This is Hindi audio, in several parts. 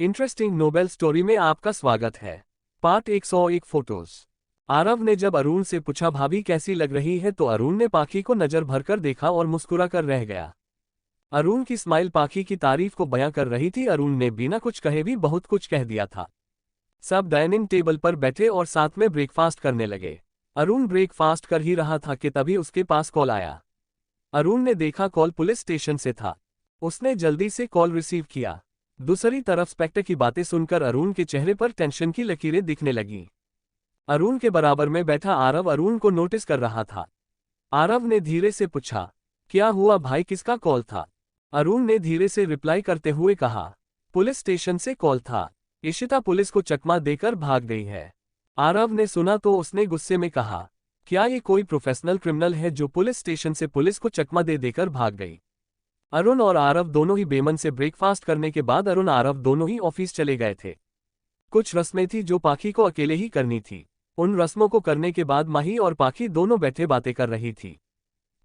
इंटरेस्टिंग नोबेल स्टोरी में आपका स्वागत है। Part 101 photos. आरव ने जब अरुण से पूछा भाभी कैसी लग रही है तो अरुण ने पाखी को नजर भरकर देखा और मुस्कुरा कर रह गया। अरुण की स्माइल पाखी की तारीफ को बयां कर रही थी। अरुण ने बिना कुछ कहे भी बहुत कुछ कह दिया था। सब डाइनिंग टेबल पर बैठे और साथ में ब्रेकफास्ट करने लगे। अरुण ब्रेकफास्ट कर ही रहा था कि तभी उसके पास कॉल आया। अरुण ने देखा कॉल पुलिस स्टेशन से था। उसने जल्दी से कॉल रिसीव किया। दूसरी तरफ इंस्पेक्टर की बातें सुनकर अरुण के चेहरे पर टेंशन की लकीरें दिखने लगीं। अरुण के बराबर में बैठा आरव अरुण को नोटिस कर रहा था। आरव ने धीरे से पूछा, क्या हुआ भाई, किसका कॉल था? अरुण ने धीरे से रिप्लाई करते हुए कहा, पुलिस स्टेशन से कॉल था। इशिता पुलिस को चकमा देकर भाग गई है। आरव ने सुना तो उसने गुस्से में कहा, क्या ये कोई प्रोफेशनल क्रिमिनल है जो पुलिस स्टेशन से पुलिस को चकमा दे देकर भाग गई? अरुण और आरव दोनों ही बेमन से ब्रेकफास्ट करने के बाद अरुण आरव दोनों ही ऑफिस चले गए थे। कुछ रस्में थी जो पाखी को अकेले ही करनी थी। उन रस्मों को करने के बाद माही और पाखी दोनों बैठे बातें कर रही थी।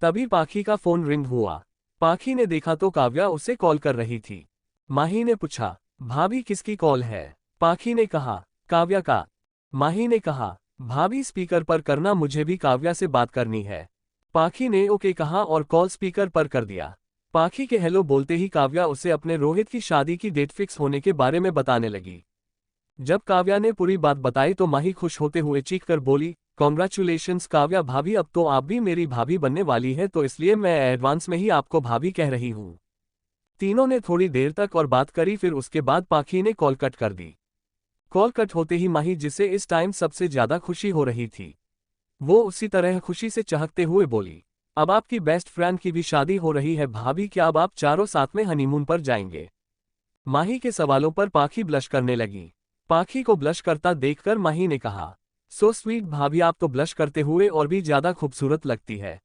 तभी पाखी का फोन रिंग हुआ। पाखी ने देखा तो काव्या उसे कॉल कर रही थी। माही ने पूछा, भाभी किसकी कॉल है? पाखी ने कहा, काव्या का। माही ने कहा, भाभी स्पीकर पर करना, मुझे भी काव्या से बात करनी है। पाखी ने ओके कहा और कॉल स्पीकर पर कर दिया। पाखी के हेलो बोलते ही काव्या उसे अपने रोहित की शादी की डेट फिक्स होने के बारे में बताने लगी। जब काव्या ने पूरी बात बताई तो माही खुश होते हुए चीख कर बोली, कॉन्ग्रेचुलेशंस काव्या भाभी, अब तो आप भी मेरी भाभी बनने वाली है, तो इसलिए मैं एडवांस में ही आपको भाभी कह रही हूँ। तीनों ने थोड़ी देर तक और बात करी, फिर उसके बाद पाखी ने कॉल कट कर दी। कॉल कट होते ही माही, जिसे इस टाइम सबसे ज्यादा खुशी हो रही थी, वो उसी तरह खुशी से चहकते हुए बोली, अब आपकी बेस्ट फ्रेंड की भी शादी हो रही है भाभी, क्या अब आप चारों साथ में हनीमून पर जाएंगे? माही के सवालों पर पाखी ब्लश करने लगी। पाखी को ब्लश करता देखकर माही ने कहा, सो स्वीट भाभी, आप तो ब्लश करते हुए और भी ज्यादा खूबसूरत लगती है।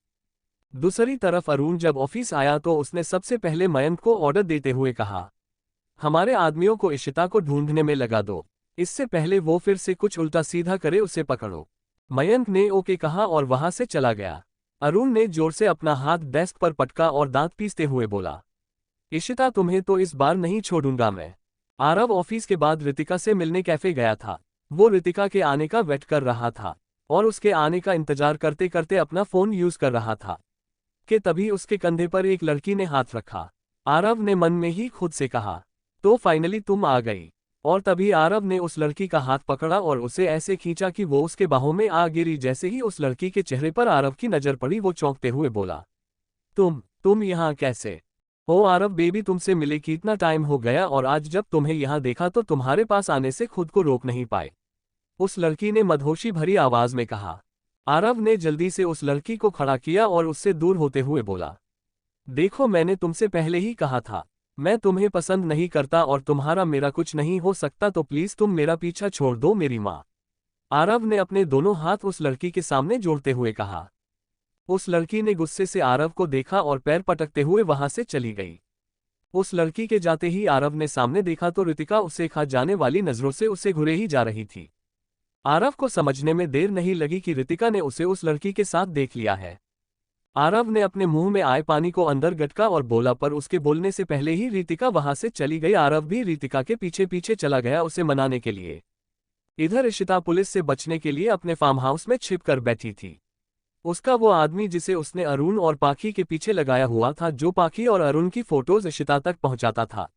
दूसरी तरफ अरुण जब ऑफिस आया तो उसने सबसे पहले मयंक को ऑर्डर देते हुए कहा, हमारे आदमियों को इशिता को ढूंढने में लगा दो, इससे पहले वो फिर से कुछ उल्टा सीधा करे उसे पकड़ो। मयंक ने ओके कहा और वहां से चला गया। अरुण ने जोर से अपना हाथ डेस्क पर पटका और दांत पीसते हुए बोला, इशिता तुम्हें तो इस बार नहीं छोड़ूंगा मैं। आरव ऑफिस के बाद रितिका से मिलने कैफे गया था। वो रितिका के आने का वेट कर रहा था और उसके आने का इंतजार करते करते अपना फोन यूज कर रहा था कि तभी उसके कंधे पर एक लड़की ने हाथ रखा। आरव ने मन में ही खुद से कहा, तो फाइनली तुम आ गई। और तभी आरव ने उस लड़की का हाथ पकड़ा और उसे ऐसे खींचा कि वो उसके बाहों में आ गिरी। जैसे ही उस लड़की के चेहरे पर आरव की नजर पड़ी वो चौंकते हुए बोला, तुम यहाँ कैसे? ओ आरव बेबी, तुमसे मिले कितना टाइम हो गया और आज जब तुम्हें यहाँ देखा तो तुम्हारे पास आने से खुद को रोक नहीं पाए, उस लड़की ने मदहोशी भरी आवाज में कहा। आरव ने जल्दी से उस लड़की को खड़ा किया और उससे दूर होते हुए बोला, देखो मैंने तुमसे पहले ही कहा था मैं तुम्हें पसंद नहीं करता और तुम्हारा मेरा कुछ नहीं हो सकता, तो प्लीज तुम मेरा पीछा छोड़ दो मेरी माँ। आरव ने अपने दोनों हाथ उस लड़की के सामने जोड़ते हुए कहा। उस लड़की ने गुस्से से आरव को देखा और पैर पटकते हुए वहां से चली गई। उस लड़की के जाते ही आरव ने सामने देखा तो रितिका उसे खा जाने वाली नजरों से उसे घुरे ही जा रही थी। आरव को समझने में देर नहीं लगी कि रितिका ने उसे उस लड़की के साथ देख लिया है। आरव ने अपने मुंह में आए पानी को अंदर गटका और बोला, पर उसके बोलने से पहले ही रितिका वहां से चली गई। आरव भी रितिका के पीछे पीछे चला गया उसे मनाने के लिए। इधर इशिता पुलिस से बचने के लिए अपने फार्म हाउस में छिप कर बैठी थी। उसका वो आदमी जिसे उसने अरुण और पाखी के पीछे लगाया हुआ था, जो पाखी और अरुण की फोटोज इशिता तक पहुंचाता था,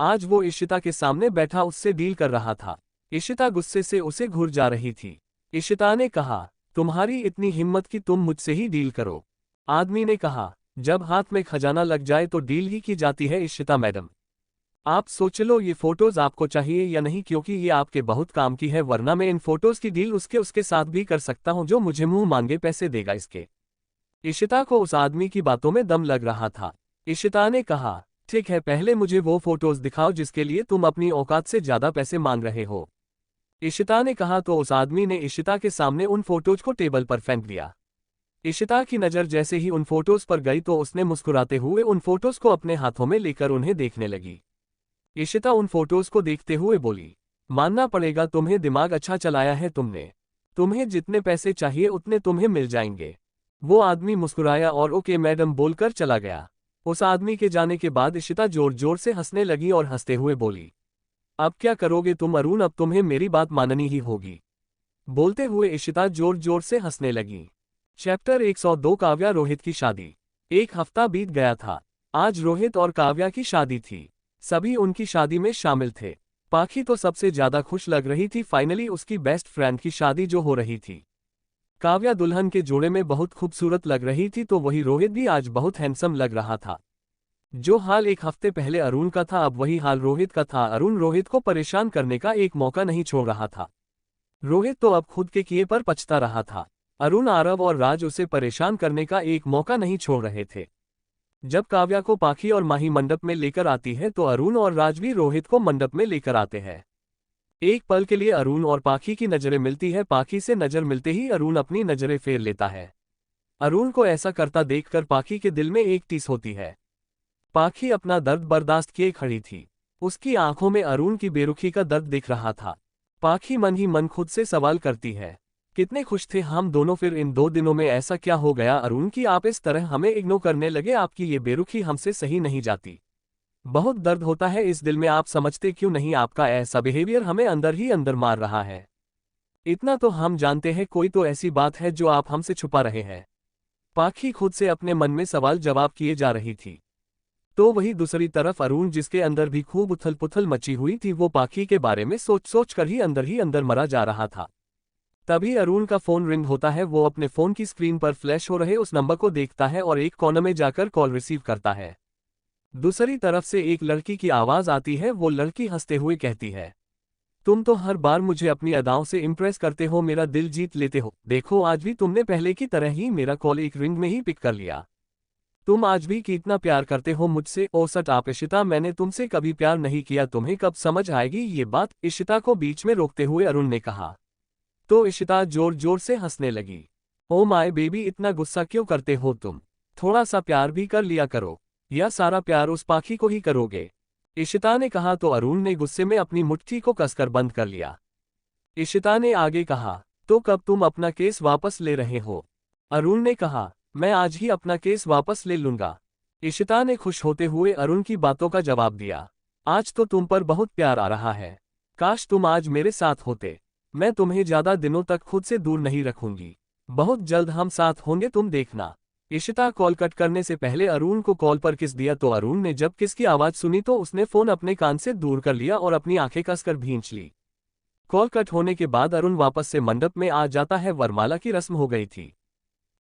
आज वो इशिता के सामने बैठा उससे डील कर रहा था। इशिता गुस्से से उसे घूर जा रही थी। इशिता ने कहा, तुम्हारी इतनी हिम्मत कि तुम मुझसे ही डील करो? आदमी ने कहा, जब हाथ में खजाना लग जाए तो डील ही की जाती है इशिता मैडम। आप सोच लो ये फोटोज आपको चाहिए या नहीं, क्योंकि ये आपके बहुत काम की है, वरना मैं इन फोटोज की डील उसके साथ भी कर सकता हूं जो मुझे मुंह मांगे पैसे देगा इसके। इशिता को उस आदमी की बातों में दम लग रहा था। इशिता ने कहा, ठीक है, पहले मुझे वो फोटोज दिखाओ जिसके लिए तुम अपनी औकात से ज्यादा पैसे मांग रहे हो। इशिता ने कहा तो उस आदमी ने इशिता के सामने उन फोटोज को टेबल पर फेंक दिया। इशिता की नजर जैसे ही उन फोटोज पर गई तो उसने मुस्कुराते हुए उन फोटोज को अपने हाथों में लेकर उन्हें देखने लगी। इशिता उन फोटोज को देखते हुए बोली, मानना पड़ेगा तुम्हें दिमाग अच्छा चलाया है तुमने। तुम्हें जितने पैसे चाहिए उतने तुम्हें मिल जाएंगे। वो आदमी मुस्कुराया और ओके मैडम बोलकर चला गया। उस आदमी के जाने के बाद इशिता जोर जोर से हंसने लगी और हंसते हुए बोली, अब क्या करोगे तुम अरुण, अब तुम्हें मेरी बात माननी ही होगी। बोलते हुए इशिता जोर जोर से हंसने लगी। चैप्टर 102 काव्या रोहित की शादी। एक हफ्ता बीत गया था। आज रोहित और काव्या की शादी थी। सभी उनकी शादी में शामिल थे। पाखी तो सबसे ज्यादा खुश लग रही थी, फाइनली उसकी बेस्ट फ्रेंड की शादी जो हो रही थी। काव्या दुल्हन के जोड़े में बहुत खूबसूरत लग रही थी, तो वही रोहित भी आज बहुत हैंडसम लग रहा था। जो हाल एक हफ्ते पहले अरुण का था, अब वही हाल रोहित का था। अरुण रोहित को परेशान करने का एक मौका नहीं छोड़ रहा था। रोहित तो अब खुद के किए पर पछता रहा था। अरुण, आरव और राज उसे परेशान करने का एक मौका नहीं छोड़ रहे थे। जब काव्या को पाखी और माही मंडप में लेकर आती है तो अरुण और राज भी रोहित को मंडप में लेकर आते हैं। एक पल के लिए अरुण और पाखी की नजरें मिलती है। पाखी से नजर मिलते ही अरुण अपनी नजरें फेर लेता है। अरुण को ऐसा करता देखकर पाखी के दिल में एक टीस होती है। पाखी अपना दर्द बर्दाश्त किए खड़ी थी। उसकी आंखों में अरुण की बेरुखी का दर्द दिख रहा था। पाखी मन ही मन खुद से सवाल करती है, कितने खुश थे हम दोनों, फिर इन 2 दिनों में ऐसा क्या हो गया अरुण कि आप इस तरह हमें इग्नोर करने लगे। आपकी ये बेरुखी हमसे सही नहीं जाती। बहुत दर्द होता है इस दिल में, आप समझते क्यों नहीं? आपका ऐसा बिहेवियर हमें अंदर ही अंदर मार रहा है। इतना तो हम जानते हैं, कोई तो ऐसी बात है जो आप हमसे छुपा रहे हैं। पाखी खुद से अपने मन में सवाल जवाब किए जा रही थी। तो वही दूसरी तरफ अरुण, जिसके अंदर भी खूब उथल पुथल मची हुई थी, वो पाखी के बारे में सोच सोच कर ही अंदर मरा जा रहा था। तभी अरुण का फोन रिंग होता है। वो अपने फोन की स्क्रीन पर फ्लैश हो रहे उस नंबर को देखता है और एक कोने में जाकर कॉल रिसीव करता है। दूसरी तरफ से एक लड़की की आवाज आती है। वो लड़की हंसते हुए कहती है, तुम तो हर बार मुझे अपनी अदाओं से इम्प्रेस करते हो, मेरा दिल जीत लेते हो। देखो आज भी तुमने पहले की तरह ही मेरा कॉल एक रिंग में ही पिक कर लिया। तुम आज भी कितना प्यार करते हो मुझसे। ओ सट आप इशिता, मैंने तुमसे कभी प्यार नहीं किया, तुम्हें कब समझ आएगी ये बात? इशिता को बीच में रोकते हुए अरुण ने कहा। तो इशिता जोर जोर से हंसने लगी। ओ माय बेबी, इतना गुस्सा क्यों करते हो तुम? थोड़ा सा प्यार भी कर लिया करो, या सारा प्यार उस पाखी को ही करोगे? इशिता ने कहा तो अरुण ने गुस्से में अपनी मुट्ठी को कसकर बंद कर लिया। इशिता ने आगे कहा, तो कब तुम अपना केस वापस ले रहे हो? अरुण ने कहा, मैं आज ही अपना केस वापस ले लूंगा। इशिता ने खुश होते हुए अरुण की बातों का जवाब दिया। आज तो तुम पर बहुत प्यार आ रहा है। काश तुम आज मेरे साथ होते। मैं तुम्हें ज्यादा दिनों तक खुद से दूर नहीं रखूंगी। बहुत जल्द हम साथ होंगे, तुम देखना। इशिता कॉल कट करने से पहले अरुण को कॉल पर किस दिया, तो अरुण ने जब किस की आवाज सुनी तो उसने फोन अपने कान से दूर कर लिया और अपनी आंखें कसकर भींच ली। कॉल कट होने के बाद अरुण वापस से मंडप में आ जाता है। वरमाला की रस्म हो गई थी।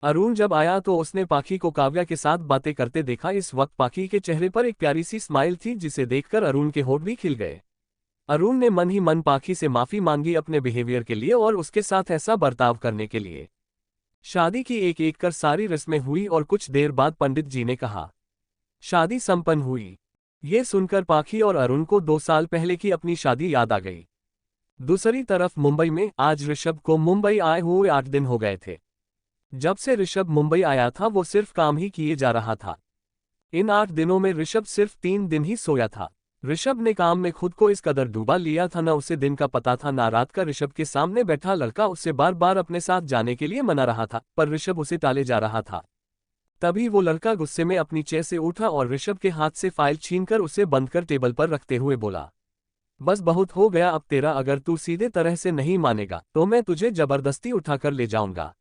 अरुण जब आया तो उसने पाखी को काव्या के साथ बातें करते देखा। इस वक्त पाखी के चेहरे पर एक प्यारी सी स्माइल थी, जिसे देखकर अरुण के होठ भी खिल गए। अरुण ने मन ही मन पाखी से माफी मांगी अपने बिहेवियर के लिए और उसके साथ ऐसा बर्ताव करने के लिए। शादी की एक एक कर सारी रस्में हुई और कुछ देर बाद पंडित जी ने कहा, शादी संपन्न हुई। ये सुनकर पाखी और अरुण को 2 साल पहले की अपनी शादी याद आ गई। दूसरी तरफ मुंबई में आज ऋषभ को मुंबई आए हुए 8 दिन हो गए थे। जब से ऋषभ मुंबई आया था वो सिर्फ काम ही किए जा रहा था। इन 8 दिनों में ऋषभ सिर्फ 3 दिन ही सोया था। ऋषभ ने काम में खुद को इस कदर डूबा लिया था, न उसे दिन का पता था ना रात का। ऋषभ के सामने बैठा लड़का उससे बार बार अपने साथ जाने के लिए मना रहा था, पर ऋषभ उसे टाले जा रहा था। तभी वो लड़का गुस्से में अपनी चेयर से उठा और ऋषभ के हाथ से फाइल छीनकर उसे बंद कर टेबल पर रखते हुए बोला, बस बहुत हो गया अब तेरा, अगर तू सीधे तरह से नहीं मानेगा तो मैं तुझे जबरदस्ती उठाकर ले जाऊंगा।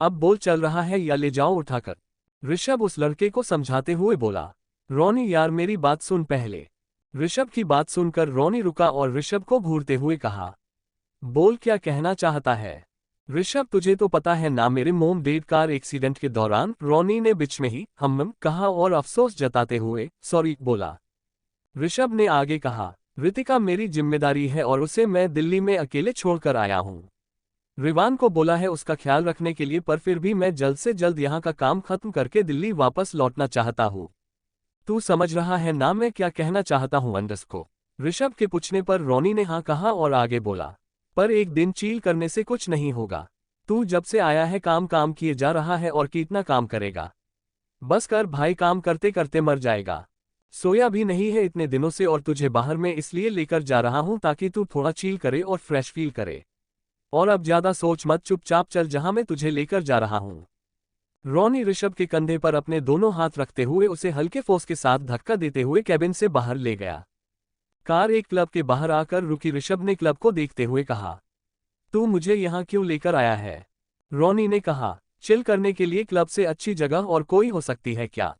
अब बोल चल रहा है या ले जाऊं उठाकर? ऋषभ उस लड़के को समझाते हुए बोला। रोनी यार मेरी बात सुन पहले। ऋषभ की बात सुनकर रोनी रुका और ऋषभ को घूरते हुए कहा, बोल क्या कहना चाहता है? ऋषभ तुझे तो पता है ना, मेरे मोम डेड कार एक्सीडेंट के दौरान। रोनी ने बीच में ही कहा और अफसोस जताते हुए सॉरी बोला। ऋषभ ने आगे कहा, रितिका मेरी जिम्मेदारी है और उसे मैं दिल्ली में अकेले छोड़कर आया हूं। रिवान को बोला है उसका ख्याल रखने के लिए, पर फिर भी मैं जल्द से जल्द यहाँ का काम खत्म करके दिल्ली वापस लौटना चाहता हूँ। तू समझ रहा है ना मैं क्या कहना चाहता हूँ अंडस को? ऋषभ के पूछने पर रोनी ने हाँ कहा और आगे बोला, पर एक दिन चील करने से कुछ नहीं होगा। तू जब से आया है काम काम किए जा रहा है और कितना काम करेगा? बस कर भाई, काम करते करते मर जाएगा। सोया भी नहीं है इतने दिनों से और तुझे बाहर में इसलिए लेकर जा रहा हूं ताकि तू थोड़ा चील करे और फ्रेश फील करे। और अब ज्यादा सोच मत, चुपचाप चल जहां मैं तुझे लेकर जा रहा हूं। रोनी ऋषभ के कंधे पर अपने दोनों हाथ रखते हुए उसे हल्के फोर्स के साथ धक्का देते हुए कैबिन से बाहर ले गया। कार एक क्लब के बाहर आकर रुकी। ऋषभ ने क्लब को देखते हुए कहा, तू मुझे यहाँ क्यों लेकर आया है? रॉनी ने कहा, चिल करने के लिए क्लब से अच्छी जगह और कोई हो सकती है क्या?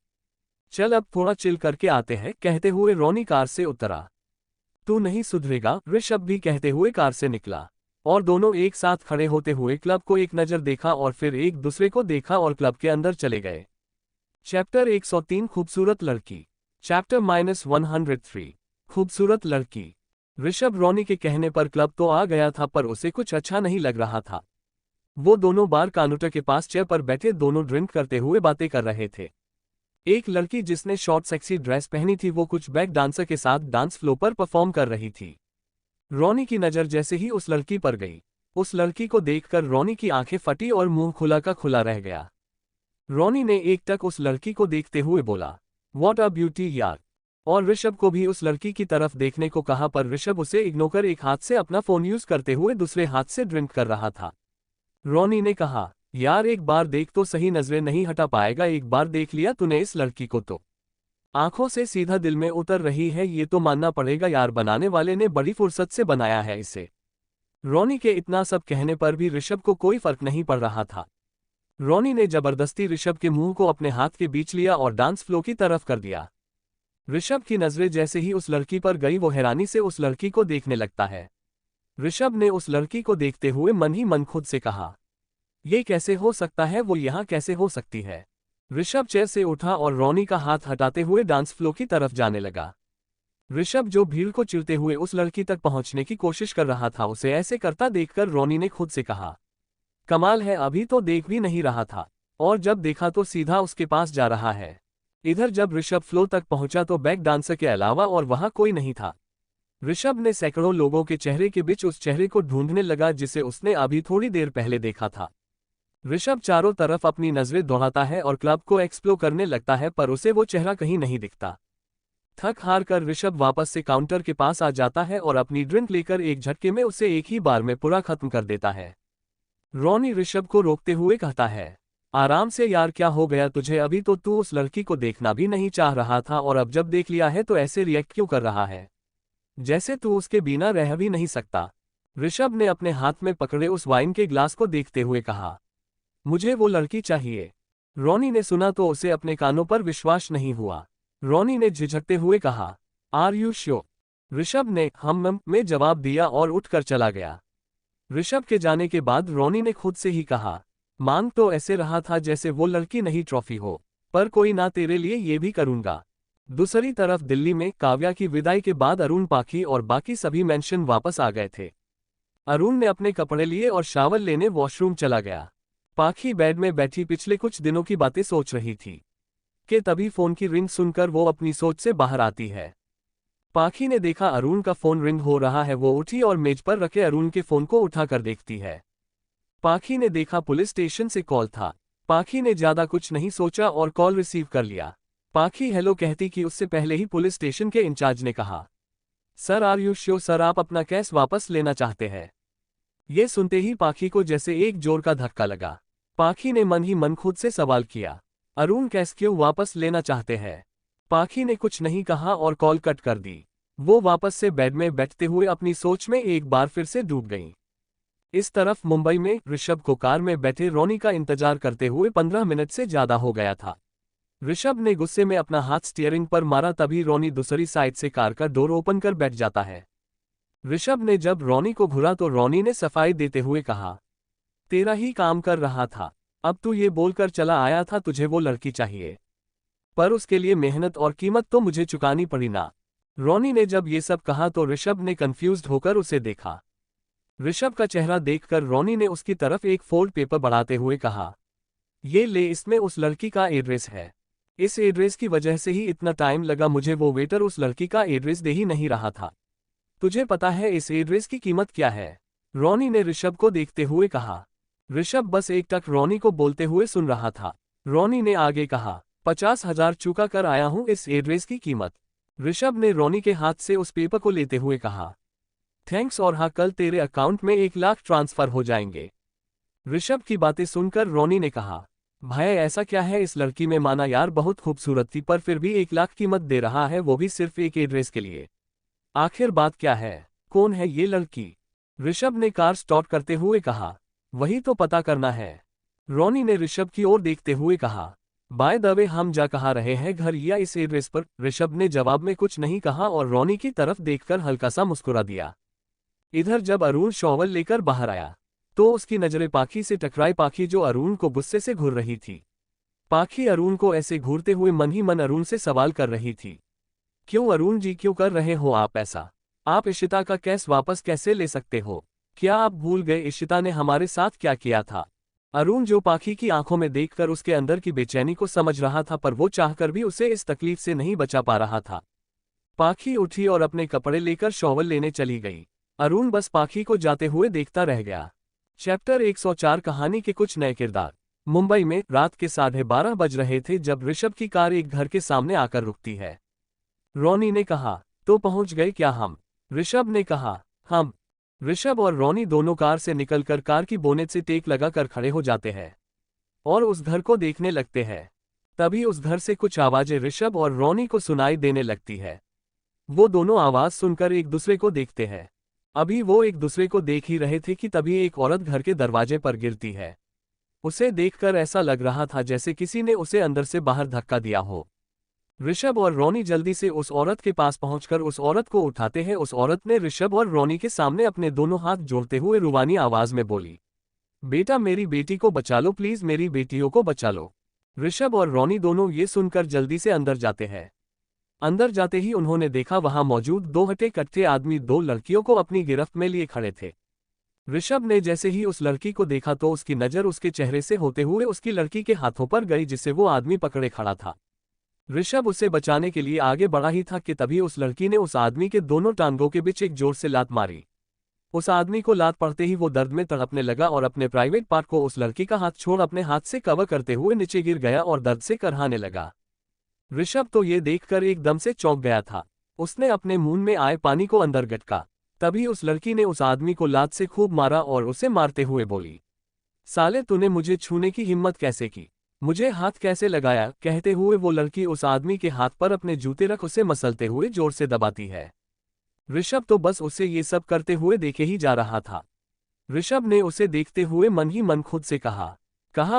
चल अब थोड़ा चिल करके आते हैं, कहते हुए रॉनी कार से उतरा। तू नहीं सुधरेगा, ऋषभ भी कहते हुए कार से निकला और दोनों एक साथ खड़े होते हुए क्लब को एक नज़र देखा और फिर एक दूसरे को देखा और क्लब के अंदर चले गए। चैप्टर 103 खूबसूरत लड़की। चैप्टर -103 खूबसूरत लड़की। ऋषभ रॉनी के कहने पर क्लब तो आ गया था पर उसे कुछ अच्छा नहीं लग रहा था। वो दोनों बार काउंटर के पास चेयर पर बैठे दोनों ड्रिंक करते हुए बातें कर रहे थे। एक लड़की जिसने शॉर्ट सेक्सी ड्रेस पहनी थी वो कुछ बैक डांसर के साथ डांस फ्लोर पर परफॉर्म कर रही थी। रॉनी की नज़र जैसे ही उस लड़की पर गई, उस लड़की को देखकर रॉनी की आंखें फटी और मुंह खुला का खुला रह गया। रॉनी ने एकटक उस लड़की को देखते हुए बोला, व्हाट अ ब्यूटी यार, और ऋषभ को भी उस लड़की की तरफ देखने को कहा पर ऋषभ उसे इग्नोर कर एक हाथ से अपना फोन यूज करते हुए दूसरे हाथ से ड्रिंक कर रहा था। रॉनी ने कहा, यार एक बार देख तो सही, नजरें नहीं हटा पाएगा? एक बार देख लिया तूने इस लड़की को तो आंखों से सीधा दिल में उतर रही है, ये तो मानना पड़ेगा यार, बनाने वाले ने बड़ी फुर्सत से बनाया है इसे। रॉनी के इतना सब कहने पर भी ऋषभ को कोई फर्क नहीं पड़ रहा था। रॉनी ने जबरदस्ती ऋषभ के मुंह को अपने हाथ के बीच लिया और डांस फ्लो की तरफ कर दिया। ऋषभ की नजरें जैसे ही उस लड़की पर गई वो हैरानी से उस लड़की को देखने लगता है। ऋषभ ने उस लड़की को देखते हुए मन ही मन खुद से कहा, ये कैसे हो सकता है, वो यहाँ कैसे हो सकती है? ऋषभ चेयर से उठा और रॉनी का हाथ हटाते हुए डांस फ्लो की तरफ जाने लगा। ऋषभ जो भीड़ को चिरते हुए उस लड़की तक पहुंचने की कोशिश कर रहा था, उसे ऐसे करता देखकर रॉनी ने खुद से कहा, कमाल है, अभी तो देख भी नहीं रहा था और जब देखा तो सीधा उसके पास जा रहा है। इधर जब ऋषभ फ्लो तक पहुंचा तो बैक डांसर के अलावा और वहां कोई नहीं था। ऋषभ ने सैकड़ों लोगों के चेहरे के बीच उस चेहरे को ढूंढने लगा जिसे उसने अभी थोड़ी देर पहले देखा था। ऋषभ चारों तरफ अपनी नजरें दौड़ाता है और क्लब को एक्सप्लोर करने लगता है पर उसे वो चेहरा कहीं नहीं दिखता। थक हार कर ऋषभ वापस से काउंटर के पास आ जाता है और अपनी ड्रिंक लेकर एक झटके में उसे एक ही बार में पूरा खत्म कर देता है। रॉनी ऋषभ को रोकते हुए कहता है, आराम से यार, क्या हो गया तुझे? अभी तो तू उस लड़की को देखना भी नहीं चाह रहा था और अब जब देख लिया है तो ऐसे रिएक्ट क्यों कर रहा है, जैसे तू उसके बिना रह भी नहीं सकता। ऋषभ ने अपने हाथ में पकड़े उस वाइन के ग्लास को देखते हुए कहा, मुझे वो लड़की चाहिए। रॉनी ने सुना तो उसे अपने कानों पर विश्वास नहीं हुआ। रॉनी ने झिझकते हुए कहा, आर यू श्योर? ऋषभ ने हम में जवाब दिया और उठकर चला गया। ऋषभ के जाने के बाद रॉनी ने खुद से ही कहा, मांग तो ऐसे रहा था जैसे वो लड़की नहीं ट्रॉफी हो, पर कोई ना, तेरे लिए ये भी करूंगा। दूसरी तरफ दिल्ली में काव्या की विदाई के बाद अरुण पाखी और बाकी सभी मेंशन वापस आ गए थे। अरुण ने अपने कपड़े लिए और शावर लेने वॉशरूम चला गया। पाखी बेड में बैठी पिछले कुछ दिनों की बातें सोच रही थी कि तभी फोन की रिंग सुनकर वो अपनी सोच से बाहर आती है। पाखी ने देखा अरुण का फोन रिंग हो रहा है। वो उठी और मेज पर रखे अरुण के फोन को उठाकर देखती है। पाखी ने देखा पुलिस स्टेशन से कॉल था। पाखी ने ज्यादा कुछ नहीं सोचा और कॉल रिसीव कर लिया। पाखी हेलो कहती कि उससे पहले ही पुलिस स्टेशन के इंचार्ज ने कहा, sir are you sure sir, आप अपना केस वापस लेना चाहते हैं? ये सुनते ही पाखी को जैसे एक जोर का धक्का लगा। पाखी ने मन ही मन खुद से सवाल किया, अरुण केस क्यों वापस लेना चाहते हैं? पाखी ने कुछ नहीं कहा और कॉल कट कर दी। वो वापस से बेड में बैठते हुए अपनी सोच में एक बार फिर से डूब गईं। इस तरफ मुंबई में ऋषभ को कार में बैठे रॉनी का इंतजार करते हुए 15 मिनट से ज्यादा हो गया था। ऋषभ ने गुस्से में अपना हाथ स्टीयरिंग पर मारा, तभी रॉनी दूसरी साइड से कार का डोर ओपन कर बैठ जाता है। ऋषभ ने जब रॉनी को घूरा तो रॉनी ने सफाई देते हुए कहा, तेरा ही काम कर रहा था, अब तू ये बोलकर चला आया था तुझे वो लड़की चाहिए, पर उसके लिए मेहनत और कीमत तो मुझे चुकानी पड़ी ना। रॉनी ने जब ये सब कहा तो ऋषभ ने कंफ्यूज्ड होकर उसे देखा। ऋषभ का चेहरा देखकर रॉनी ने उसकी तरफ एक फोल्ड पेपर बढ़ाते हुए कहा, ये ले, इसमें उस लड़की का एड्रेस है। इस एड्रेस की वजह से ही इतना टाइम लगा मुझे, वो वेटर उस लड़की का एड्रेस दे ही नहीं रहा था। तुझे पता है इस एड्रेस की कीमत क्या है? रॉनी ने ऋषभ को देखते हुए कहा। ऋषभ बस एकटक रॉनी को बोलते हुए सुन रहा था। रॉनी ने आगे कहा, 50,000 चुका कर आया हूं इस एड्रेस की कीमत। ऋषभ ने रॉनी के हाथ से उस पेपर को लेते हुए कहा, थैंक्स, और हाँ, कल तेरे अकाउंट में 1 लाख ट्रांसफर हो जाएंगे। ऋषभ की बातें सुनकर रॉनी ने कहा, भाई ऐसा क्या है इस लड़की में? माना यार बहुत खूबसूरत थी पर फिर भी 1 लाख कीमत दे रहा है, वो भी सिर्फ एक एड्रेस के लिए। आखिर बात क्या है? कौन है ये लड़की? ऋषभ ने कार स्टार्ट करते हुए कहा। वही तो पता करना है। रोनी ने ऋषभ की ओर देखते हुए कहा। बाय द वे हम जा कहाँ रहे हैं, घर या इस एड्रेस पर? ऋषभ ने जवाब में कुछ नहीं कहा और रोनी की तरफ देखकर हल्का सा मुस्कुरा दिया। इधर जब अरुण शॉवल लेकर बाहर आया तो उसकी नजरें पाखी से टकराई, पाखी जो अरुण को गुस्से से घूर रही थी। पाखी अरुण को ऐसे घूरते हुए मन ही मन अरुण से सवाल कर रही थी। क्यों अरुण जी, क्यों कर रहे हो आप ऐसा? आप इशिता का केस वापस कैसे ले सकते हो? क्या आप भूल गए इशिता ने हमारे साथ क्या किया था? अरुण जो पाखी की आंखों में देखकर उसके अंदर की बेचैनी को समझ रहा था, पर वो चाहकर भी उसे इस तकलीफ से नहीं बचा पा रहा था। पाखी उठी और अपने कपड़े लेकर शॉवल लेने चली गई। अरुण बस पाखी को जाते हुए देखता रह गया। चैप्टर 104 कहानी के कुछ नए किरदार। मुंबई में रात के 12:30 बज रहे थे जब ऋषभ की कार एक घर के सामने आकर रुकती है। रोनी ने कहा, तो पहुंच गए क्या हम? ऋषभ ने कहा, हम। ऋषभ और रोनी दोनों कार से निकलकर कार की बोनेट से टेक लगाकर खड़े हो जाते हैं और उस घर को देखने लगते हैं। तभी उस घर से कुछ आवाजें ऋषभ और रोनी को सुनाई देने लगती है। वो दोनों आवाज सुनकर एक दूसरे को देखते हैं। अभी वो एक दूसरे को देख ही रहे थे कि तभी एक औरत घर के दरवाजे पर गिरती है। उसे देखकर ऐसा लग रहा था जैसे किसी ने उसे अंदर से बाहर धक्का दिया हो। ऋषभ और रोनी जल्दी से उस औरत के पास पहुंचकर उस औरत को उठाते हैं। उस औरत ने ऋषभ और रोनी के सामने अपने दोनों हाथ जोड़ते हुए रुबानी आवाज में बोली, बेटा मेरी बेटी को बचा लो, प्लीज मेरी बेटियों को बचा लो। ऋषभ और रोनी दोनों ये सुनकर जल्दी से अंदर जाते हैं। अंदर जाते ही उन्होंने देखा वहां मौजूद दो हटे कट्टे आदमी दो लड़कियों को अपनी गिरफ्त में लिए खड़े थे। ऋषभ ने जैसे ही उस लड़की को देखा तो उसकी नजर उसके चेहरे से होते हुए उसकी लड़की के हाथों पर गई जिसे वो आदमी पकड़े खड़ा था। ऋषभ उसे बचाने के लिए आगे बढ़ा ही था कि तभी उस लड़की ने उस आदमी के दोनों टांगों के बीच एक जोर से लात मारी। उस आदमी को लात पड़ते ही वो दर्द में तड़पने लगा और अपने प्राइवेट पार्ट को उस लड़की का हाथ छोड़ अपने हाथ से कवर करते हुए नीचे गिर गया और दर्द से करहाने लगा। ऋषभ तो ये देखकर एकदम से चौंक गया था। उसने अपने मुंह में आए पानी को अंदर गटका। तभी उस लड़की ने उस आदमी को लात से खूब मारा और उसे मारते हुए बोली, साले तूने मुझे छूने की हिम्मत कैसे की? मुझे हाथ कैसे लगाया? कहते हुए वो लड़की उस आदमी के हाथ पर अपने जूते रख उसे मसलते हुए जोर से दबाती है। ऋषभ तो बस उसे ये सब करते हुए देखे ही जा रहा था। ऋषभ ने उसे देखते हुए मन ही मन खुद से कहा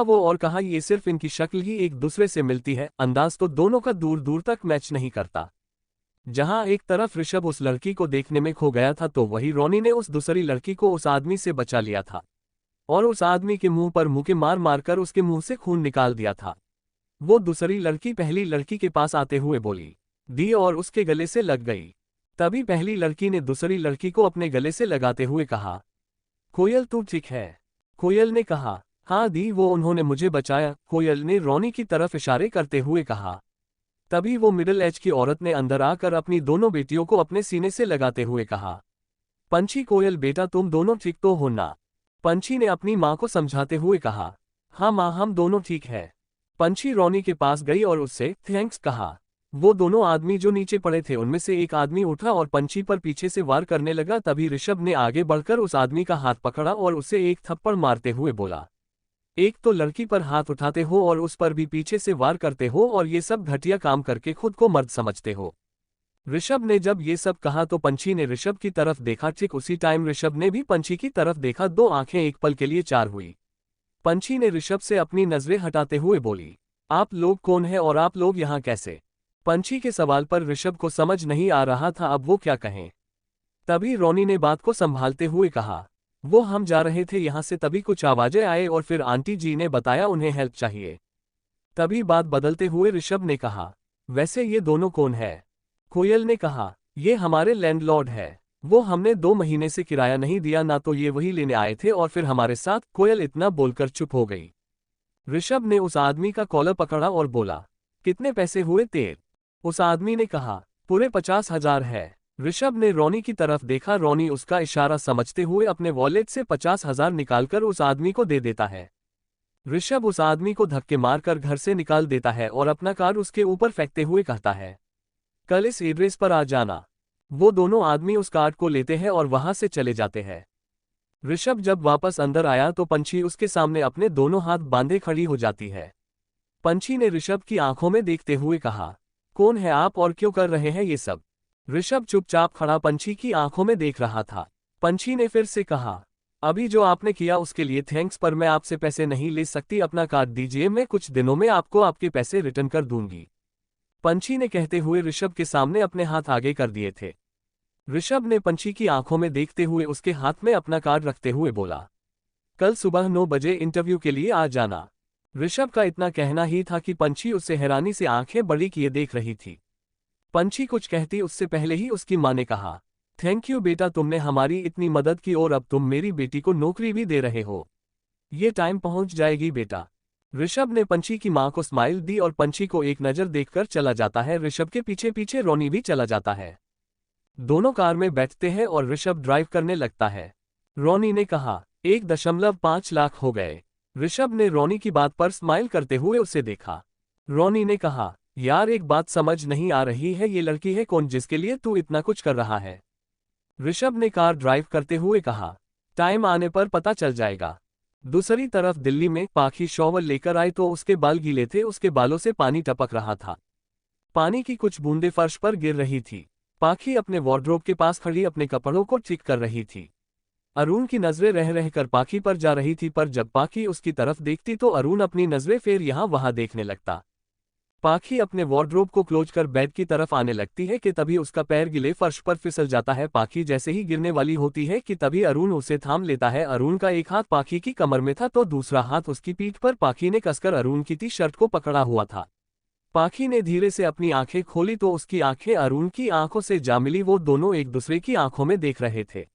वो और कहा ये सिर्फ इनकी शक्ल ही एक दूसरे से मिलती है, अंदाज तो दोनों का दूर दूर तक मैच नहीं करता। जहां एक तरफ ऋषभ उस लड़की को देखने में खो गया था तो वहीं रोनी ने उस दूसरी लड़की को उस आदमी से बचा लिया था और उस आदमी के मुंह पर मुक्के मार मारकर उसके मुंह से खून निकाल दिया था। वो दूसरी लड़की पहली लड़की के पास आते हुए बोली, दी और उसके गले से लग गई। तभी पहली लड़की ने दूसरी लड़की को अपने गले से लगाते हुए कहा, कोयल तू ठीक है? कोयल ने कहा, हाँ दी, वो उन्होंने मुझे बचाया। कोयल ने रोनी की तरफ इशारे करते हुए कहा। तभी वो मिडिल एज की औरत ने अंदर आकर अपनी दोनों बेटियों को अपने सीने से लगाते हुए कहा, पंछी कोयल बेटा तुम दोनों ठीक तो हो ना? पंछी ने अपनी माँ को समझाते हुए कहा, हाँ माँ हम दोनों ठीक है। पंछी रोनी के पास गई और उससे थैंक्स कहा। वो दोनों आदमी जो नीचे पड़े थे उनमें से एक आदमी उठा और पंछी पर पीछे से वार करने लगा। तभी ऋषभ ने आगे बढ़कर उस आदमी का हाथ पकड़ा और उसे एक थप्पड़ मारते हुए बोला, एक तो लड़की पर हाथ उठाते हो और उस पर भी पीछे से वार करते हो और ये सब घटिया काम करके खुद को मर्द समझते हो। ऋषभ ने जब ये सब कहा तो पंछी ने ऋषभ की तरफ देखा। ठीक उसी टाइम ऋषभ ने भी पंछी की तरफ देखा। दो आंखें एक पल के लिए चार हुई। पंछी ने ऋषभ से अपनी नजरें हटाते हुए बोली, आप लोग कौन हैं और आप लोग यहाँ कैसे? पंछी के सवाल पर ऋषभ को समझ नहीं आ रहा था अब वो क्या कहें। तभी रोनी ने बात को संभालते हुए कहा, वो हम जा रहे थे यहाँ से, तभी कुछ आवाजें आए और फिर आंटी जी ने बताया उन्हें हेल्प चाहिए। तभी बात बदलते हुए ऋषभ ने कहा, वैसे ये दोनों कौन है? कोयल ने कहा, ये हमारे लैंडलॉर्ड है। वो हमने 2 महीने से किराया नहीं दिया ना, तो ये वही लेने आए थे और फिर हमारे साथ। कोयल इतना बोलकर चुप हो गई। ऋषभ ने उस आदमी का कॉलर पकड़ा और बोला, कितने पैसे हुए तेरे? उस आदमी ने कहा, पूरे 50,000 है। ऋषभ ने रोनी की तरफ देखा। रोनी उसका इशारा समझते हुए अपने वॉलेट से 50,000 निकालकर उस आदमी को दे देता है। ऋषभ उस आदमी को धक्के मारकर घर से निकाल देता है और अपना कार उसके ऊपर फेंकते हुए कहता है, कल इस एड्रेस पर आ जाना। वो दोनों आदमी उस कार्ड को लेते हैं और वहां से चले जाते हैं। ऋषभ जब वापस अंदर आया तो पंछी उसके सामने अपने दोनों हाथ बांधे खड़ी हो जाती है। पंछी ने ऋषभ की आंखों में देखते हुए कहा, कौन है आप और क्यों कर रहे हैं ये सब? ऋषभ चुपचाप खड़ा पंछी की आंखों में देख रहा था। पंछी ने फिर से कहा, अभी जो आपने किया उसके लिए थैंक्स, पर मैं आपसे पैसे नहीं ले सकती, अपना कार्ड दीजिए, मैं कुछ दिनों में आपको आपके पैसे रिटर्न कर दूंगी। पंछी ने कहते हुए ऋषभ के सामने अपने हाथ आगे कर दिए थे। ऋषभ ने पंछी की आंखों में देखते हुए उसके हाथ में अपना कार्ड रखते हुए बोला, कल सुबह 9 बजे इंटरव्यू के लिए आ जाना। ऋषभ का इतना कहना ही था कि पंछी उससे हैरानी से आंखें बड़ी किए देख रही थी। पंछी कुछ कहती उससे पहले ही उसकी मां ने कहा, थैंक यू बेटा, तुमने हमारी इतनी मदद की और अब तुम मेरी बेटी को नौकरी भी दे रहे हो। ये टाइम पहुंच जाएगी बेटा। ऋषभ ने पंछी की मां को स्माइल दी और पंछी को एक नजर देखकर चला जाता है। ऋषभ के पीछे पीछे रोनी भी चला जाता है। दोनों कार में बैठते हैं और ऋषभ ड्राइव करने लगता है। रोनी ने कहा, 1.5 लाख हो गए। ऋषभ ने रोनी की बात पर स्माइल करते हुए उसे देखा। रोनी ने कहा, यार एक बात समझ नहीं आ रही है, ये लड़की है कौन जिसके लिए तू इतना कुछ कर रहा है? ऋषभ ने कार ड्राइव करते हुए कहा, टाइम आने पर पता चल जाएगा। दूसरी तरफ दिल्ली में पाखी शॉवर लेकर आए तो उसके बाल गीले थे, उसके बालों से पानी टपक रहा था। पानी की कुछ बूंदें फर्श पर गिर रही थी। पाखी अपने वार्डरोब के पास खड़ी अपने कपड़ों को ठीक कर रही थी। अरुण की नजरें रह रहकर पाखी पर जा रही थी, पर जब पाखी उसकी तरफ देखती तो अरुण अपनी नजरें फिर यहाँ वहां देखने लगता। पाखी अपने वार्डरोब को क्लोज कर बेड की तरफ आने लगती है कि तभी उसका पैर गिले फर्श पर फिसल जाता है। पाखी जैसे ही गिरने वाली होती है कि तभी अरुण उसे थाम लेता है। अरुण का एक हाथ पाखी की कमर में था तो दूसरा हाथ उसकी पीठ पर। पाखी ने कसकर अरुण की टी शर्ट को पकड़ा हुआ था। पाखी ने धीरे से अपनी आंखें खोली तो उसकी आंखें अरुण की आंखों से जा मिली। वो दोनों एक दूसरे की आंखों में देख रहे थे।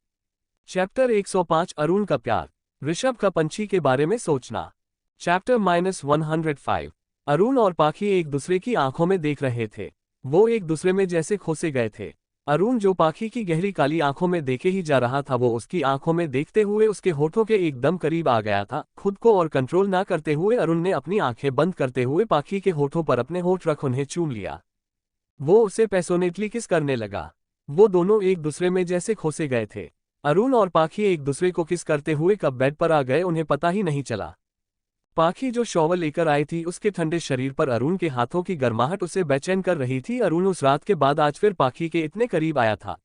चैप्टर 105 अरुण का प्यार, ऋषभ का पंछी के बारे में सोचना। चैप्टर -105 अरुण और पाखी एक दूसरे की आंखों में देख रहे थे। वो एक दूसरे में जैसे खोसे गए थे। अरुण जो पाखी की गहरी काली आंखों में देखे ही जा रहा था, वो उसकी आंखों में देखते हुए उसके होठों के एकदम करीब आ गया था। खुद को और कंट्रोल ना करते हुए अरुण ने अपनी आंखें बंद करते हुए पाखी के होठों पर अपने होठ रख उन्हें चूम लिया। वो उसे पैशनेटली किस करने लगा। वो दोनों एक दूसरे में जैसे खोसे गए थे। अरुण और पाखी एक दूसरे को किस करते हुए कब बेड पर आ गए उन्हें पता ही नहीं चला। पाखी जो शॉवर लेकर आई थी उसके ठंडे शरीर पर अरुण के हाथों की गर्माहट उसे बेचैन कर रही थी। अरुण उस रात के बाद आज फिर पाखी के इतने करीब आया था।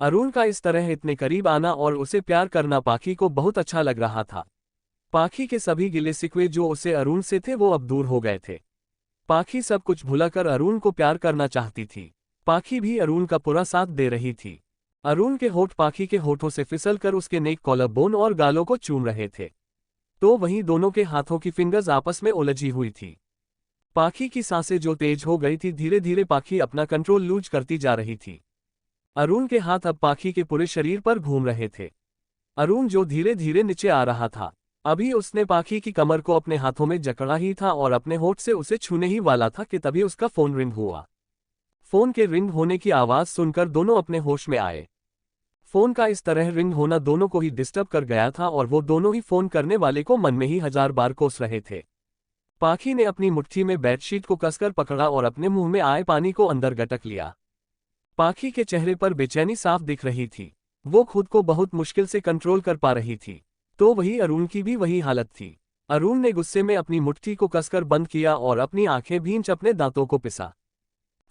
अरुण का इस तरह इतने करीब आना और उसे प्यार करना पाखी को बहुत अच्छा लग रहा था। पाखी के सभी गिले शिकवे जो उसे अरुण से थे वो अब दूर हो गए थे। पाखी सब कुछ भुलाकर अरुण को प्यार करना चाहती थी। पाखी भी अरुण का पूरा साथ दे रही थी। अरुण के होठ पाखी के होठों से फिसलकर उसके नेक, कॉलर बोन और गालों को चूम रहे थे। तो वहीं दोनों के हाथों की फिंगर्स आपस में उलझी हुई थी। पाखी की सांसें जो तेज हो गई थी, धीरे धीरे पाखी अपना कंट्रोल लूज करती जा रही थी। अरुण के हाथ अब पाखी के पूरे शरीर पर घूम रहे थे। अरुण जो धीरे धीरे नीचे आ रहा था। अभी उसने पाखी की कमर को अपने हाथों में जकड़ा ही था और अपने होठ से उसे छूने ही वाला था कि तभी उसका फोन रिंग हुआ। फोन के रिंग होने की आवाज सुनकर दोनों अपने होश में आए। फोन का इस तरह रिंग होना दोनों को ही डिस्टर्ब कर गया था और वो दोनों ही फोन करने वाले को मन में ही 1000 बार कोस रहे थे। पाखी ने अपनी मुट्ठी में बेडशीट को कसकर पकड़ा और अपने मुंह में आए पानी को अंदर गटक लिया। पाखी के चेहरे पर बेचैनी साफ दिख रही थी। वो खुद को बहुत मुश्किल से कंट्रोल कर पा रही थी। तो वही अरुण की भी वही हालत थी। अरुण ने गुस्से में अपनी मुट्ठी को कसकर बंद किया और अपनी आंखें भींच अपने दांतों को पिसा।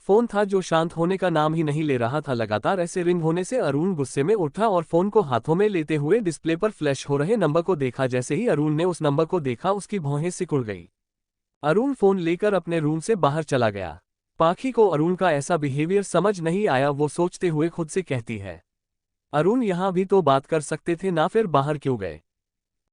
फोन था जो शांत होने का नाम ही नहीं ले रहा था। लगातार ऐसे रिंग होने से अरुण गुस्से में उठा और फोन को हाथों में लेते हुए डिस्प्ले पर फ्लैश हो रहे नंबर को देखा। जैसे ही अरुण ने उस नंबर को देखा उसकी भौहें सिकुड़ गई। अरुण फोन लेकर अपने रूम से बाहर चला गया। पाखी को अरुण का ऐसा बिहेवियर समझ नहीं आया। वो सोचते हुए खुद से कहती है, अरुण यहाँ भी तो बात कर सकते थे ना, फिर बाहर क्यों गए?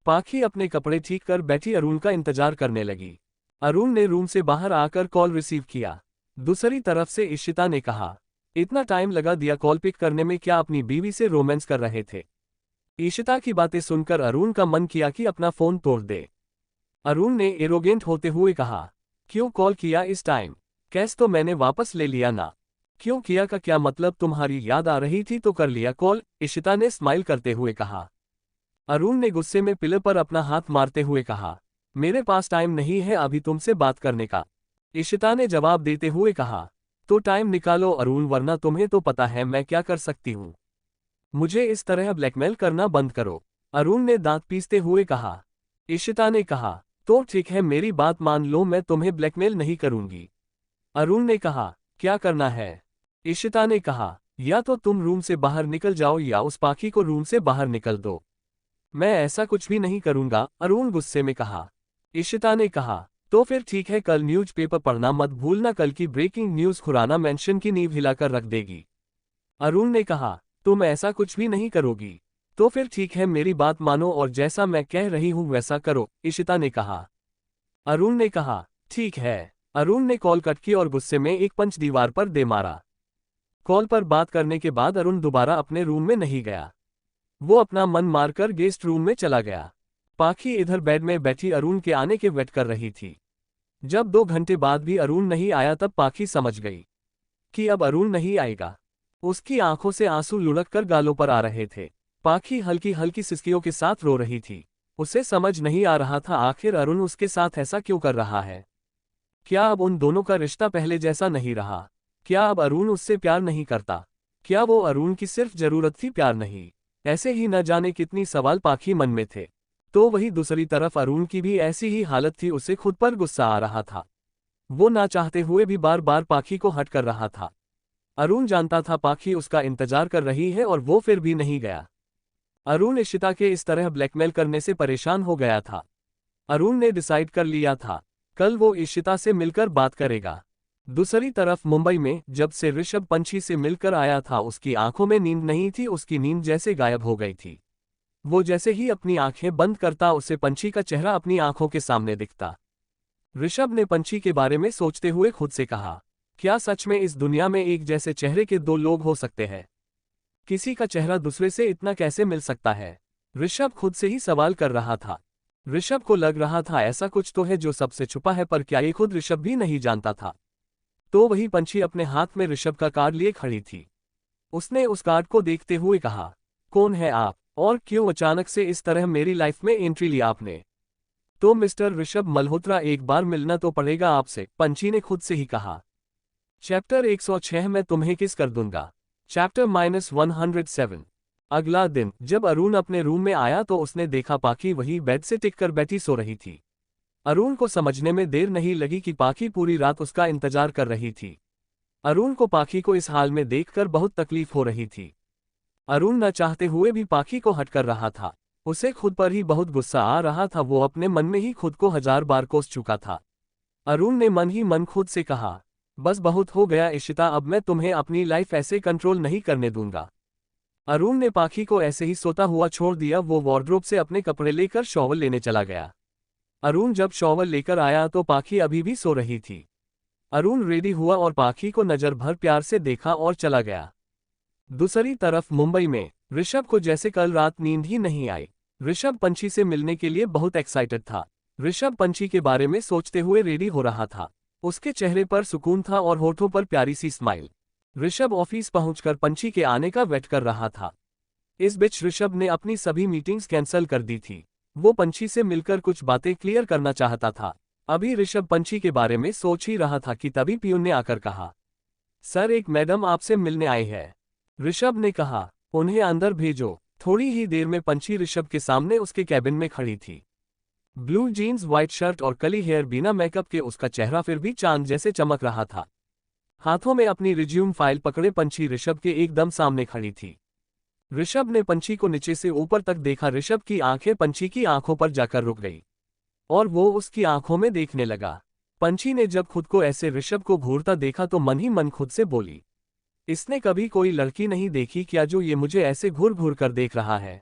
पाखी अपने कपड़े ठीक कर बैठी अरुण का इंतजार करने लगी। अरुण ने रूम से बाहर आकर कॉल रिसीव किया। दूसरी तरफ से इशिता ने कहा, इतना टाइम लगा दिया कॉल पिक करने में, क्या अपनी बीवी से रोमांस कर रहे थे? इशिता की बातें सुनकर अरुण का मन किया कि अपना फोन तोड़ दे। अरुण ने एरोगेंट होते हुए कहा, क्यों कॉल किया इस टाइम? कैश तो मैंने वापस ले लिया ना। क्यों किया का क्या मतलब? तुम्हारी याद आ रही थी तो कर लिया कॉल, इशिता ने स्माइल करते हुए कहा। अरुण ने गुस्से में पिलर पर अपना हाथ मारते हुए कहा, मेरे पास टाइम नहीं है अभी तुमसे बात करने का। इशिता ने जवाब देते हुए कहा, तो टाइम निकालो अरुण, वरना तुम्हें तो पता है मैं क्या कर सकती हूँ। मुझे इस तरह ब्लैकमेल करना बंद करो, अरुण ने दांत पीसते हुए कहा। इशिता ने कहा, तो ठीक है मेरी बात मान लो, मैं तुम्हें ब्लैकमेल नहीं करूंगी। अरुण ने कहा, क्या करना है? इशिता ने कहा, या तो तुम रूम से बाहर निकल जाओ या उस पाखी को रूम से बाहर निकल दो। मैं ऐसा कुछ भी नहीं करूंगा, अरुण गुस्से में कहा। इशिता ने कहा, तो फिर ठीक है, कल न्यूज़पेपर पढ़ना मत भूलना, कल की ब्रेकिंग न्यूज़ खुराना मेंशन की नींव हिलाकर रख देगी। अरुण ने कहा, तुम ऐसा कुछ भी नहीं करोगी। तो फिर ठीक है, मेरी बात मानो और जैसा मैं कह रही हूं वैसा करो, इशिता ने कहा। अरुण ने कहा, ठीक है। अरुण ने कॉल कट की और गुस्से में एक पंच दीवार पर दे मारा। कॉल पर बात करने के बाद अरुण दोबारा अपने रूम में नहीं गया। वो अपना मन मारकर गेस्ट रूम में चला गया। पाखी इधर बेड में बैठी अरुण के आने के वेट कर रही थी। जब 2 घंटे बाद भी अरुण नहीं आया तब पाखी समझ गई कि अब अरुण नहीं आएगा। उसकी आंखों से आंसू लुढ़ककर गालों पर आ रहे थे। पाखी हल्की हल्की सिसकियों के साथ रो रही थी। उसे समझ नहीं आ रहा था आखिर अरुण उसके साथ ऐसा क्यों कर रहा है। क्या अब उन दोनों का रिश्ता पहले जैसा नहीं रहा? क्या अब अरुण उससे प्यार नहीं करता? क्या वो अरुण की सिर्फ जरूरत थी, प्यार नहीं? ऐसे ही न जाने कितनी सवाल पाखी मन में थे। तो वही दूसरी तरफ अरुण की भी ऐसी ही हालत थी, उसे खुद पर गुस्सा आ रहा था। वो ना चाहते हुए भी बार बार पाखी को हट कर रहा था। अरुण जानता था पाखी उसका इंतजार कर रही है और वो फिर भी नहीं गया। अरुण इशिता के इस तरह ब्लैकमेल करने से परेशान हो गया था। अरुण ने डिसाइड कर लिया था, कल वो इशिता से मिलकर बात करेगा। दूसरी तरफ मुंबई में जब से ऋषभ पंछी से मिलकर आया था उसकी आंखों में नींद नहीं थी, उसकी नींद जैसे गायब हो गई थी। वो जैसे ही अपनी आंखें बंद करता उसे पंछी का चेहरा अपनी आंखों के सामने दिखता। ऋषभ ने पंछी के बारे में सोचते हुए खुद से कहा, क्या सच में इस दुनिया में एक जैसे चेहरे के 2 लोग हो सकते हैं? किसी का चेहरा दूसरे से इतना कैसे मिल सकता है? ऋषभ खुद से ही सवाल कर रहा था। ऋषभ को लग रहा था ऐसा कुछ तो है जो सबसे छुपा है, पर क्या ये खुद ऋषभ भी नहीं जानता था। तो वही पंछी अपने हाथ में ऋषभ का कार्ड लिए खड़ी थी। उसने उस कार्ड को देखते हुए कहा, कौन है आप और क्यों अचानक से इस तरह मेरी लाइफ में एंट्री ली आपने? तो मिस्टर ऋषभ मल्होत्रा, एक बार मिलना तो पड़ेगा आपसे, पंछी ने खुद से ही कहा। चैप्टर 106 मैं तुम्हें किस कर दूंगा। चैप्टर -107। अगला दिन जब अरुण अपने रूम में आया तो उसने देखा पाखी वही बेड से टिककर बैठी सो रही थी। अरुण को समझने में देर नहीं लगी कि पाखी पूरी रात उसका इंतजार कर रही थी। अरुण को पाखी को इस हाल में देखकर बहुत तकलीफ हो रही थी। अरुण न चाहते हुए भी पाखी को हट कर रहा था। उसे खुद पर ही बहुत गुस्सा आ रहा था, वो अपने मन में ही खुद को 1000 बार कोस चुका था। अरुण ने मन ही मन खुद से कहा, बस बहुत हो गया इशिता, अब मैं तुम्हें अपनी लाइफ ऐसे कंट्रोल नहीं करने दूंगा। अरुण ने पाखी को ऐसे ही सोता हुआ छोड़ दिया। वो वार्डरोब से अपने कपड़े लेकर शॉवर लेने चला गया। अरुण जब शॉवर लेकर आया तो पाखी अभी भी सो रही थी। अरुण रेडी हुआ और पाखी को नजर भर प्यार से देखा और चला गया। दूसरी तरफ मुंबई में ऋषभ को जैसे कल रात नींद ही नहीं आई। ऋषभ पंछी से मिलने के लिए बहुत एक्साइटेड था। ऋषभ पंछी के बारे में सोचते हुए रेडी हो रहा था। उसके चेहरे पर सुकून था और होठों पर प्यारी सी स्माइल। ऋषभ ऑफिस पहुंचकर पंछी के आने का वेट कर रहा था। इस बीच ऋषभ ने अपनी सभी मीटिंग्स कैंसिल कर दी थी। वो पंछी से मिलकर कुछ बातें क्लियर करना चाहता था। अभी ऋषभ पंछी के बारे में सोच ही रहा था कि तभी पियून ने आकर कहा, सर एक मैडम आपसे मिलने आई है। ऋषभ ने कहा, उन्हें अंदर भेजो। थोड़ी ही देर में पंछी ऋषभ के सामने उसके कैबिन में खड़ी थी। ब्लू जीन्स, व्हाइट शर्ट और कली हेयर, बिना मेकअप के उसका चेहरा फिर भी चांद जैसे चमक रहा था। हाथों में अपनी रिज्यूम फाइल पकड़े पंछी ऋषभ के एकदम सामने खड़ी थी। ऋषभ ने पंछी को नीचे से ऊपर तक देखा। ऋषभ की आंखें पंछी की आंखों पर जाकर रुक गई और वो उसकी आंखों में देखने लगा। पंछी ने जब खुद को ऐसे ऋषभ को घूरता देखा तो मन ही मन खुद से बोली, इसने कभी कोई लड़की नहीं देखी क्या जो ये मुझे ऐसे घूर घूर कर देख रहा है।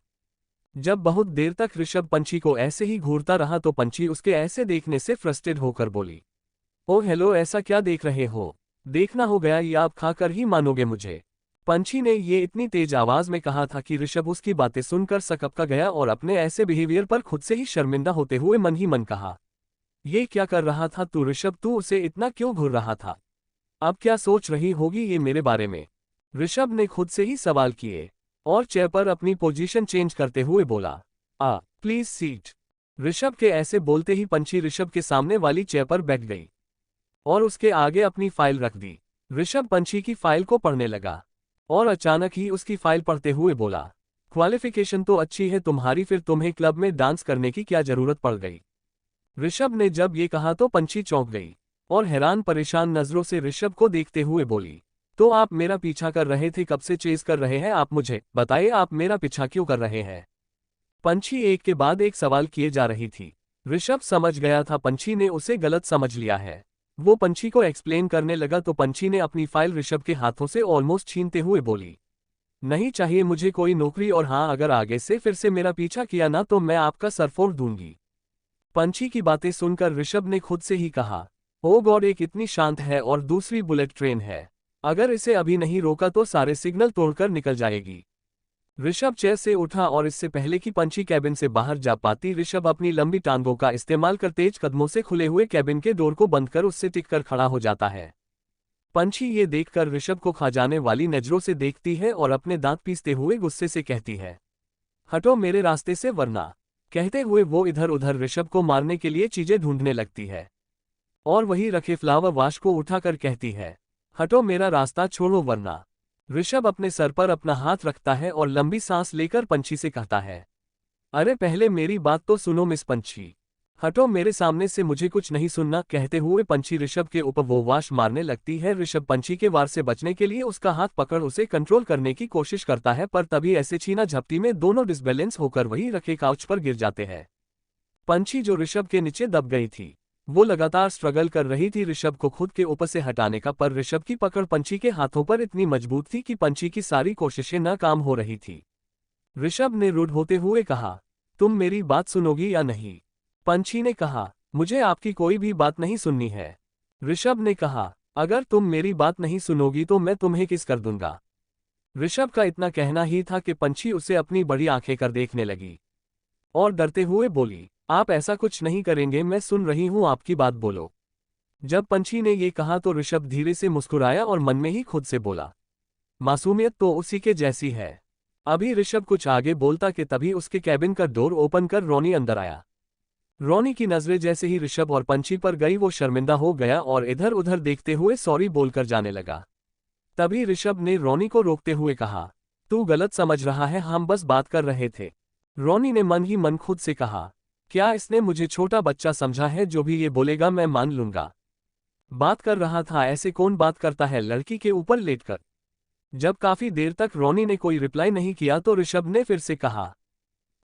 जब बहुत देर तक ऋषभ पंछी को ऐसे ही घूरता रहा तो पंछी उसके ऐसे देखने से फ्रस्ट्रेट होकर बोली, ओह हेलो, ऐसा क्या देख रहे हो? देखना हो गया, ये आप खाकर ही मानोगे मुझे। पंछी ने ये इतनी तेज आवाज में कहा था कि ऋषभ उसकी बातें सुनकर सकपका गया और अपने ऐसे बिहेवियर पर खुद से ही शर्मिंदा होते हुए मन ही मन कहा, ये क्या कर रहा था तू ऋषभ, तू उसे इतना क्यों घूर रहा था? अब क्या सोच रही होगी ये मेरे बारे में? ऋषभ ने खुद से ही सवाल किए और चेयर पर अपनी पोजीशन चेंज करते हुए बोला, प्लीज सीट। ऋषभ के ऐसे बोलते ही पंछी ऋषभ के सामने वाली चेयर पर बैठ गई और उसके आगे अपनी फाइल रख दी। ऋषभ पंछी की फाइल को पढ़ने लगा और अचानक ही उसकी फाइल पढ़ते हुए बोला, क्वालिफिकेशन तो अच्छी है तुम्हारी, फिर तुम्हें क्लब में डांस करने की क्या जरूरत पड़ गई? ऋषभ ने जब ये कहा तो पंछी चौंक गई और हैरान परेशान नजरों से ऋषभ को देखते हुए बोली, तो आप मेरा पीछा कर रहे थे, कब से चेस कर रहे हैं आप मुझे, बताइए आप मेरा पीछा क्यों कर रहे हैं। पंछी एक के बाद एक सवाल किए जा रही थी। ऋषभ समझ गया था पंछी ने उसे गलत समझ लिया है। वो पंछी को एक्सप्लेन करने लगा तो पंछी ने अपनी फाइल ऋषभ के हाथों से ऑलमोस्ट छीनते हुए बोली, नहीं चाहिए मुझे कोई नौकरी, और हाँ अगर आगे से फिर से मेरा पीछा किया ना तो मैं आपका सर फोड़ दूंगी। पंछी की बातें सुनकर ऋषभ ने खुद से ही कहा, ओ गॉड, एक इतनी शांत है और दूसरी बुलेट ट्रेन है, अगर इसे अभी नहीं रोका तो सारे सिग्नल तोड़कर निकल जाएगी। ऋषभ चेयर से उठा और इससे पहले कि पंछी कैबिन से बाहर जा पाती, ऋषभ अपनी लंबी टांगों का इस्तेमाल कर तेज कदमों से खुले हुए कैबिन के डोर को बंद कर उससे टिककर खड़ा हो जाता है। पंछी ये देखकर ऋषभ को खा जाने वाली नजरों से देखती है और अपने दांत पीसते हुए गुस्से से कहती है, हटो मेरे रास्ते से वरना। कहते हुए वो इधर उधर ऋषभ को मारने के लिए चीजें ढूंढने लगती है और वही रखे फ्लावर वाश को उठाकर कहती है, हटो मेरा रास्ता छोड़ो वरना। ऋषभ अपने सर पर अपना हाथ रखता है और लंबी सांस लेकर पंछी से कहता है, अरे पहले मेरी बात तो सुनो मिस पंछी, हटो मेरे सामने से, मुझे कुछ नहीं सुनना। कहते हुए पंछी ऋषभ के ऊपर वो वाश मारने लगती है। ऋषभ पंछी के वार से बचने के लिए उसका हाथ पकड़ उसे कंट्रोल करने की कोशिश करता है, पर तभी ऐसे छीना झपटी में दोनों डिसबैलेंस होकर वही रखे काउच पर गिर जाते हैं। पंछी जो ऋषभ के नीचे दब गई थी, वो लगातार स्ट्रगल कर रही थी ऋषभ को खुद के ऊपर से हटाने का, पर ऋषभ की पकड़ पंछी के हाथों पर इतनी मजबूत थी कि पंछी की सारी कोशिशें नाकाम हो रही थी। ऋषभ ने रूड होते हुए कहा, तुम मेरी बात सुनोगी या नहीं। पंछी ने कहा, मुझे आपकी कोई भी बात नहीं सुननी है। ऋषभ ने कहा, अगर तुम मेरी बात नहीं सुनोगी तो मैं तुम्हें किस कर दूंगा। ऋषभ का इतना कहना ही था कि पंछी उसे अपनी बड़ी आंखें कर देखने लगी और डरते हुए बोली, आप ऐसा कुछ नहीं करेंगे, मैं सुन रही हूं आपकी बात, बोलो। जब पंछी ने ये कहा तो ऋषभ धीरे से मुस्कुराया और मन में ही खुद से बोला, मासूमियत तो उसी के जैसी है। अभी ऋषभ कुछ आगे बोलता कि तभी उसके कैबिन का डोर ओपन कर रोनी अंदर आया। रोनी की नजरें जैसे ही ऋषभ और पंछी पर गई वो शर्मिंदा हो गया और इधर उधर देखते हुए सॉरी बोलकर जाने लगा। तभी ऋषभ ने रोनी को रोकते हुए कहा, तू गलत समझ रहा है, हम बस बात कर रहे थे। रोनी ने मन ही मन खुद से कहा, क्या इसने मुझे छोटा बच्चा समझा है, जो भी ये बोलेगा मैं मान लूंगा। बात कर रहा था, ऐसे कौन बात करता है लड़की के ऊपर लेटकर। जब काफी देर तक रोनी ने कोई रिप्लाई नहीं किया तो ऋषभ ने फिर से कहा।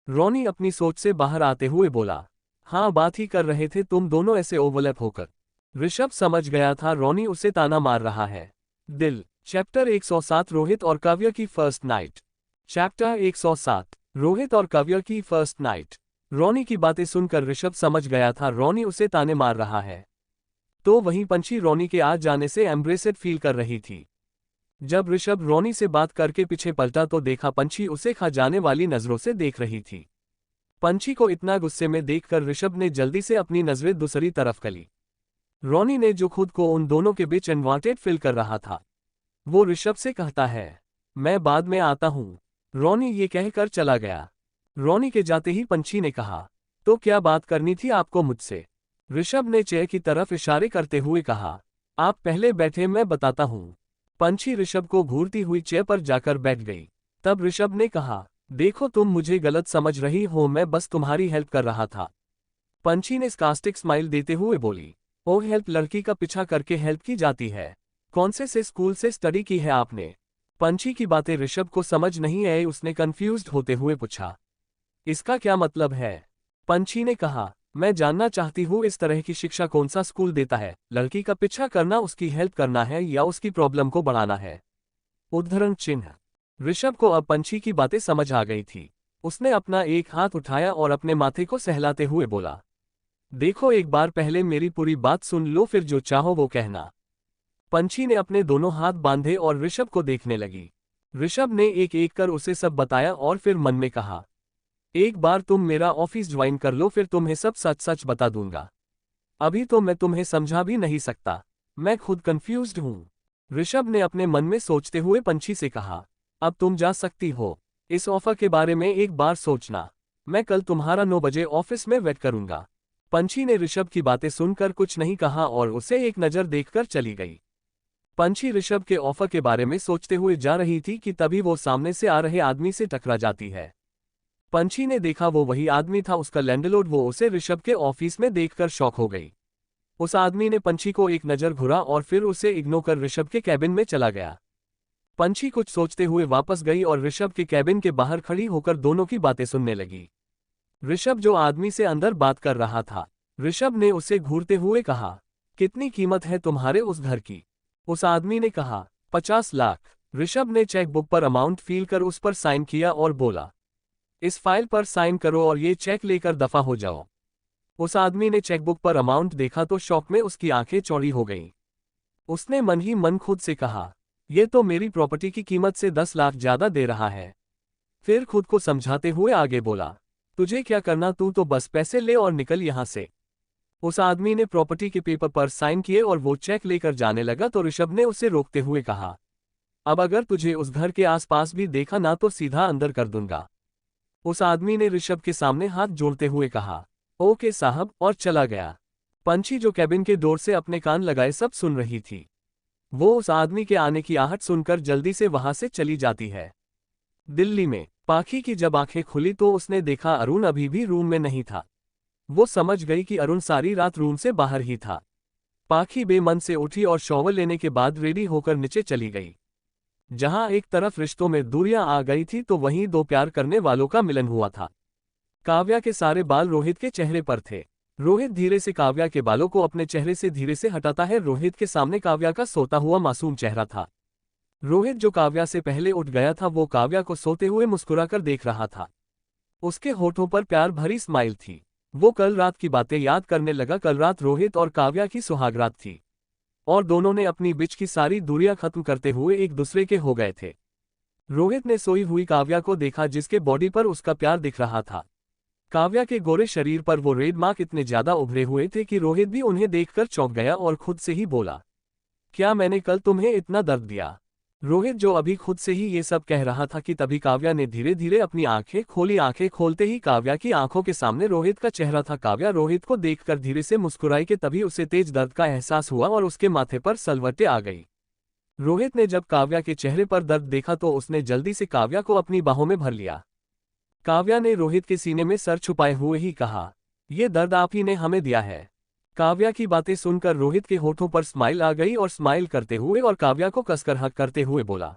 रोनी अपनी सोच से बाहर आते हुए बोला, हाँ बात ही कर रहे थे तुम दोनों ऐसे ओवरलैप होकर। ऋषभ समझ गया था रोनी उसे ताना मार रहा है। दिल, चैप्टर 107, रोहित और काव्य की फर्स्ट नाइट। चैप्टर 107, रोहित और काव्य की फर्स्ट नाइट। रोनी की बातें सुनकर ऋषभ समझ गया था रोनी उसे ताने मार रहा है। तो वहीं पंछी रोनी के आ जाने से एम्ब्रेसेड फील कर रही थी। जब ऋषभ रोनी से बात करके पीछे पलटा तो देखा पंछी उसे खा जाने वाली नजरों से देख रही थी। पंछी को इतना गुस्से में देखकर ऋषभ ने जल्दी से अपनी नजरें दूसरी तरफ करी। रोनी ने जो खुद को उन दोनों के बीच अनवांटेड फील कर रहा था, वो ऋषभ से कहता है, मैं बाद में आता हूं। रोनी ये कहकर चला गया। रोनी के जाते ही पंछी ने कहा, तो क्या बात करनी थी आपको मुझसे। ऋषभ ने चेयर की तरफ इशारे करते हुए कहा, आप पहले बैठे मैं बताता हूं। पंछी ऋषभ को घूरती हुई चेयर पर जाकर बैठ गई। तब ऋषभ ने कहा, देखो तुम मुझे गलत समझ रही हो, मैं बस तुम्हारी हेल्प कर रहा था। पंछी ने स्कास्टिक स्माइल देते हुए बोली, ओ हेल्प, लड़की का पीछा करके हेल्प की जाती है। कौन से स्कूल से स्टडी की है आपने। पंछी की बातें ऋषभ को समझ नहीं आई, उसने कंफ्यूज्ड होते हुए पूछा, इसका क्या मतलब है। पंछी ने कहा, मैं जानना चाहती हूँ इस तरह की शिक्षा कौन सा स्कूल देता है। लड़की का पीछा करना उसकी हेल्प करना है या उसकी प्रॉब्लम को बढ़ाना है। उद्धरण चिन्ह। ऋषभ को अब पंछी की बातें समझ आ गई थी। उसने अपना एक हाथ उठाया और अपने माथे को सहलाते हुए बोला, देखो एक बार पहले मेरी पूरी बात सुन लो, फिर जो चाहो वो कहना। पंछी ने अपने दोनों हाथ बांधे और ऋषभ को देखने लगी। ऋषभ ने एक एक कर उसे सब बताया और फिर मन में कहा, एक बार तुम मेरा ऑफिस ज्वाइन कर लो, फिर तुम्हें सब सच सच बता दूंगा। अभी तो मैं तुम्हें समझा भी नहीं सकता, मैं खुद कंफ्यूज्ड हूं। ऋषभ ने अपने मन में सोचते हुए पंछी से कहा, अब तुम जा सकती हो। इस ऑफर के बारे में एक बार सोचना। मैं कल तुम्हारा 9 बजे ऑफिस में वेट करूंगा। पंछी ने ऋषभ की बातें सुनकर कुछ नहीं कहा और उसे एक नज़र देखकर चली गई। पंछी ऋषभ के ऑफर के बारे में सोचते हुए जा रही थी कि तभी वो सामने से आ रहे आदमी से टकरा जाती है। पंछी ने देखा वो वही आदमी था, उसका लैंडलॉर्ड। वो उसे ऋषभ के ऑफिस में देखकर शॉक हो गई। उस आदमी ने पंछी को एक नज़र घुरा और फिर उसे इग्नोर कर ऋषभ के कैबिन में चला गया। पंछी कुछ सोचते हुए वापस गई और ऋषभ के कैबिन के बाहर खड़ी होकर दोनों की बातें सुनने लगी। ऋषभ जो आदमी से अंदर बात कर रहा था, ऋषभ ने उसे घूरते हुए कहा, कितनी कीमत है तुम्हारे उस घर की? उस आदमी ने कहा, 50 लाख। ऋषभ ने चेकबुक पर अमाउंट फील कर उस पर साइन किया और बोला, इस फाइल पर साइन करो और ये चेक लेकर दफा हो जाओ। उस आदमी ने चेकबुक पर अमाउंट देखा तो शौक में उसकी आंखें चौड़ी हो गईं। उसने मन ही मन खुद से कहा, ये तो मेरी प्रॉपर्टी की कीमत से 10 लाख ज्यादा दे रहा है। फिर खुद को समझाते हुए आगे बोला, तुझे क्या करना, तू तो बस पैसे ले और निकल यहां से। उस आदमी ने प्रॉपर्टी के पेपर पर साइन किए और वो चेक लेकर जाने लगा तो ऋषभ ने उसे रोकते हुए कहा, अब अगर तुझे उस घर के आसपास भी देखा ना तो सीधा अंदर कर दूंगा। उस आदमी ने ऋषभ के सामने हाथ जोड़ते हुए कहा, ओके साहब, और चला गया। पंछी जो कैबिन के डोर से अपने कान लगाए सब सुन रही थी, वो उस आदमी के आने की आहट सुनकर जल्दी से वहां से चली जाती है। दिल्ली में पाखी की जब आंखें खुली तो उसने देखा अरुण अभी भी रूम में नहीं था। वो समझ गई कि अरुण सारी रात रूम से बाहर ही था। पाखी बेमन से उठी और शॉवर लेने के बाद रेडी होकर नीचे चली गई। जहां एक तरफ रिश्तों में दूरियां आ गई थी तो वहीं दो प्यार करने वालों का मिलन हुआ था। काव्या के सारे बाल रोहित के चेहरे पर थे। रोहित धीरे से काव्या के बालों को अपने चेहरे से धीरे से हटाता है। रोहित के सामने काव्या का सोता हुआ मासूम चेहरा था। रोहित जो काव्या से पहले उठ गया था वो काव्या को सोते हुए मुस्कुराकर देख रहा था। उसके होठों पर प्यार भरी स्माइल थी। वो कल रात की बातें याद करने लगा। कल रात रोहित और काव्या की सुहागरात थी और दोनों ने अपनी बीच की सारी दूरियां खत्म करते हुए एक दूसरे के हो गए थे। रोहित ने सोई हुई काव्या को देखा जिसके बॉडी पर उसका प्यार दिख रहा था। काव्या के गोरे शरीर पर वो रेड मार्क इतने ज्यादा उभरे हुए थे कि रोहित भी उन्हें देखकर चौंक गया और खुद से ही बोला, क्या मैंने कल तुम्हें इतना दर्द दिया? रोहित जो अभी खुद से ही ये सब कह रहा था कि तभी काव्या ने धीरे धीरे अपनी आंखें खोली। आंखें खोलते ही काव्या की आंखों के सामने रोहित का चेहरा था। काव्या रोहित को देखकर धीरे से मुस्कुराई कि तभी उसे तेज दर्द का एहसास हुआ और उसके माथे पर सलवटें आ गई। रोहित ने जब काव्या के चेहरे पर दर्द देखा तो उसने जल्दी से काव्या को अपनी बाहों में भर लिया। काव्या ने रोहित के सीने में सर छुपाए हुए ही कहा, ये दर्द आप ही ने हमें दिया है। काव्या की बातें सुनकर रोहित के होठों पर स्माइल आ गई और स्माइल करते हुए और काव्या को कसकर हक करते हुए बोला,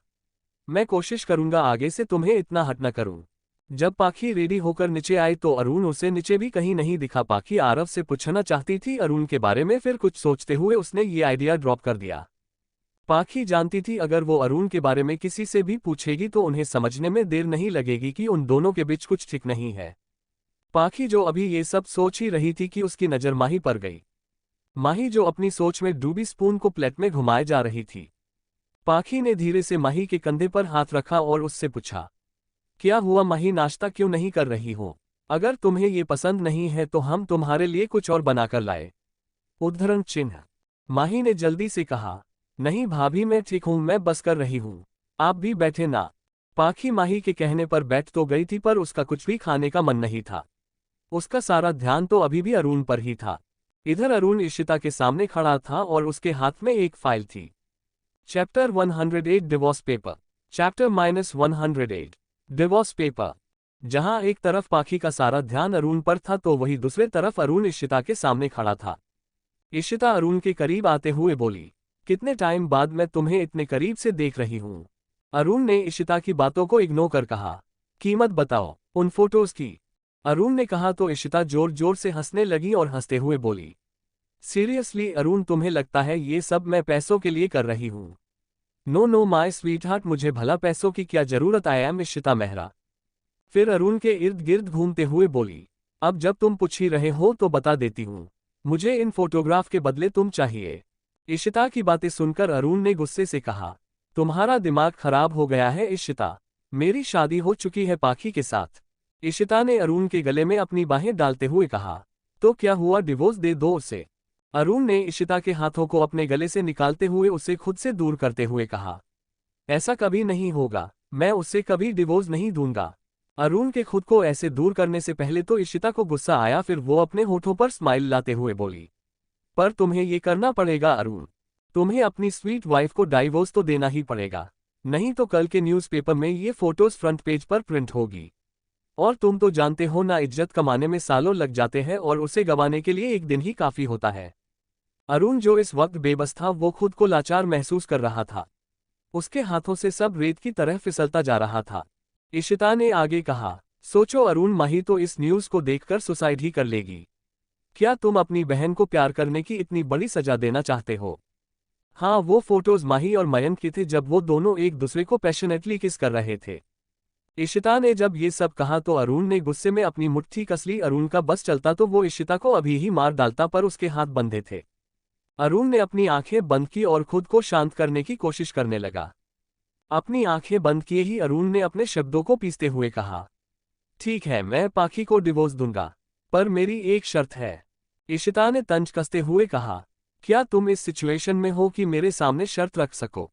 मैं कोशिश करूंगा आगे से तुम्हें इतना हट न करूं। जब पाखी रेडी होकर नीचे आई तो अरुण उसे नीचे भी कहीं नहीं दिखा। पाखी आरव से पूछना चाहती थी अरुण के बारे में, फिर कुछ सोचते हुए उसने ये आइडिया ड्रॉप कर दिया। पाखी जानती थी अगर वो अरुण के बारे में किसी से भी पूछेगी तो उन्हें समझने में देर नहीं लगेगी कि उन दोनों के बीच कुछ ठीक नहीं है। पाखी जो अभी ये सब सोच ही रही थी कि उसकी नज़र माही पर गई। माही जो अपनी सोच में डूबी स्पून को प्लेट में घुमाए जा रही थी। पाखी ने धीरे से माही के कंधे पर हाथ रखा और उससे पूछा, क्या हुआ माही, नाश्ता क्यों नहीं कर रही हो? अगर तुम्हें ये पसंद नहीं है तो हम तुम्हारे लिए कुछ और बनाकर लाए। उद्धरण चिन्ह। माही ने जल्दी से कहा, नहीं भाभी मैं ठीक हूं, मैं बस कर रही हूं, आप भी बैठे ना। पाखी माही के कहने पर बैठ तो गई थी पर उसका कुछ भी खाने का मन नहीं था। उसका सारा ध्यान तो अभी भी अरुण पर ही था। इधर अरुण इशिता के सामने खड़ा था और उसके हाथ में एक फाइल थी। Chapter 108 divorce paper. Chapter -108 divorce paper. जहां एक तरफ पाखी का सारा ध्यान अरुण पर था तो वही दूसरे तरफ अरुण इशिता के सामने खड़ा था। इशिता अरुण के करीब आते हुए बोली, कितने टाइम बाद मैं तुम्हें इतने करीब से देख रही हूं। अरुण ने इशिता की बातों को इग्नोर कर कहा, कीमत बताओ उन फोटोज की। अरुण ने कहा तो इशिता जोर जोर से हंसने लगी और हंसते हुए बोली, सीरियसली अरुण, तुम्हें लगता है ये सब मैं पैसों के लिए कर रही हूं? No no my sweetheart, मुझे भला पैसों की क्या जरूरत? I am Ishita Mehra. फिर अरुण के इर्द गिर्द घूमते हुए बोली, अब जब तुम पूछ ही रहे हो तो बता देती हूं, मुझे इन फोटोग्राफ के बदले तुम चाहिए। इशिता की बातें सुनकर अरुण ने गुस्से से कहा, तुम्हारा दिमाग खराब हो गया है इशिता, मेरी शादी हो चुकी है पाखी के साथ। इशिता ने अरुण के गले में अपनी बाहें डालते हुए कहा, तो क्या हुआ, डिवोर्स दे दो उसे। अरुण ने इशिता के हाथों को अपने गले से निकालते हुए उसे खुद से दूर करते हुए कहा, ऐसा कभी नहीं होगा, मैं उससे कभी डिवोर्स नहीं दूंगा। अरुण के खुद को ऐसे दूर करने से पहले तो इशिता को गुस्सा आया, फिर वो अपने होठों पर स्माइल लाते हुए बोली, पर तुम्हें ये करना पड़ेगा अरुण, तुम्हें अपनी स्वीट वाइफ को डाइवोर्स तो देना ही पड़ेगा, नहीं तो कल के न्यूज़पेपर में ये फोटोज फ्रंट पेज पर प्रिंट होगी। और तुम तो जानते हो ना, इज्जत कमाने में सालों लग जाते हैं और उसे गंवाने के लिए एक दिन ही काफी होता है। अरुण जो इस वक्त बेबस था वो खुद को लाचार महसूस कर रहा था। उसके हाथों से सब रेत की तरह फिसलता जा रहा था। इशिता ने आगे कहा, सोचो अरुण, माही तो इस न्यूज़ को देखकर सुसाइड ही कर लेगी। क्या तुम अपनी बहन को प्यार करने की इतनी बड़ी सजा देना चाहते हो? हाँ, वो फोटोज माही और मयंक की थे जब वो दोनों एक दूसरे को पैशनेटली किस कर रहे थे। इशिता ने जब ये सब कहा तो अरुण ने गुस्से में अपनी मुट्ठी कस ली। अरुण का बस चलता तो वो इशिता को अभी ही मार डालता, पर उसके हाथ बंधे थे। अरुण ने अपनी आंखें बंद की और खुद को शांत करने की कोशिश करने लगा। अपनी आंखें बंद किए ही अरुण ने अपने शब्दों को पीसते हुए कहा, ठीक है, मैं पाखी को डिवोर्स दूंगा, पर मेरी एक शर्त है। इशिता ने तंज कसते हुए कहा, क्या तुम इस सिचुएशन में हो कि मेरे सामने शर्त रख सको?